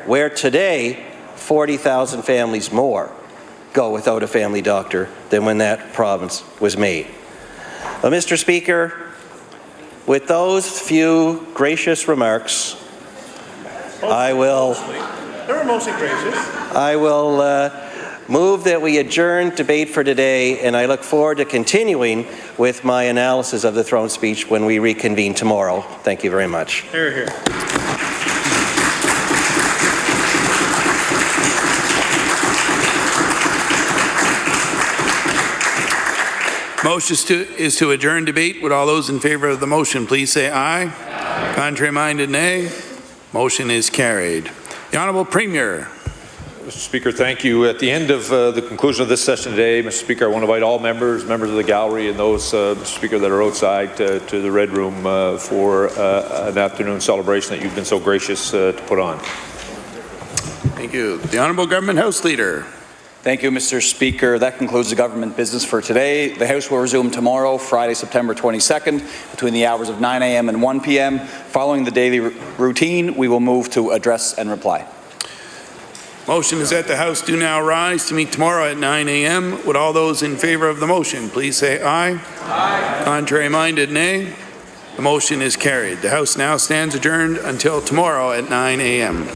where today 40,000 families more go without a family doctor than when that promise was made. Well, Mr. Speaker, with those few gracious remarks, I will move that we adjourn debate for today, and I look forward to continuing with my analysis of the throne speech when we reconvene tomorrow. Thank you very much. Hear, hear. Motion is to adjourn debate. Would all those in favour of the motion please say aye. Aye. Contrary-minded, nay. Motion is carried. The Honourable Premier. Mr. Speaker, thank you. At the end of the conclusion of this session today, Mr. Speaker, I want to invite all members of the gallery and those, Mr. Speaker, that are outside to the Red Room for an afternoon celebration that you've been so gracious to put on. Thank you. The Honourable Government House Leader. Thank you, Mr. Speaker. That concludes the government business for today. The House will resume tomorrow, Friday, September 22nd, between the hours of 9 a.m. and 1 p.m. Following the daily routine, we will move to address and reply. Motion is that the House do now rise to meet tomorrow at 9 a.m. Would all those in favour of the motion please say aye. Aye. Contrary-minded, nay. The motion is carried. The House now stands adjourned until tomorrow at 9 a.m.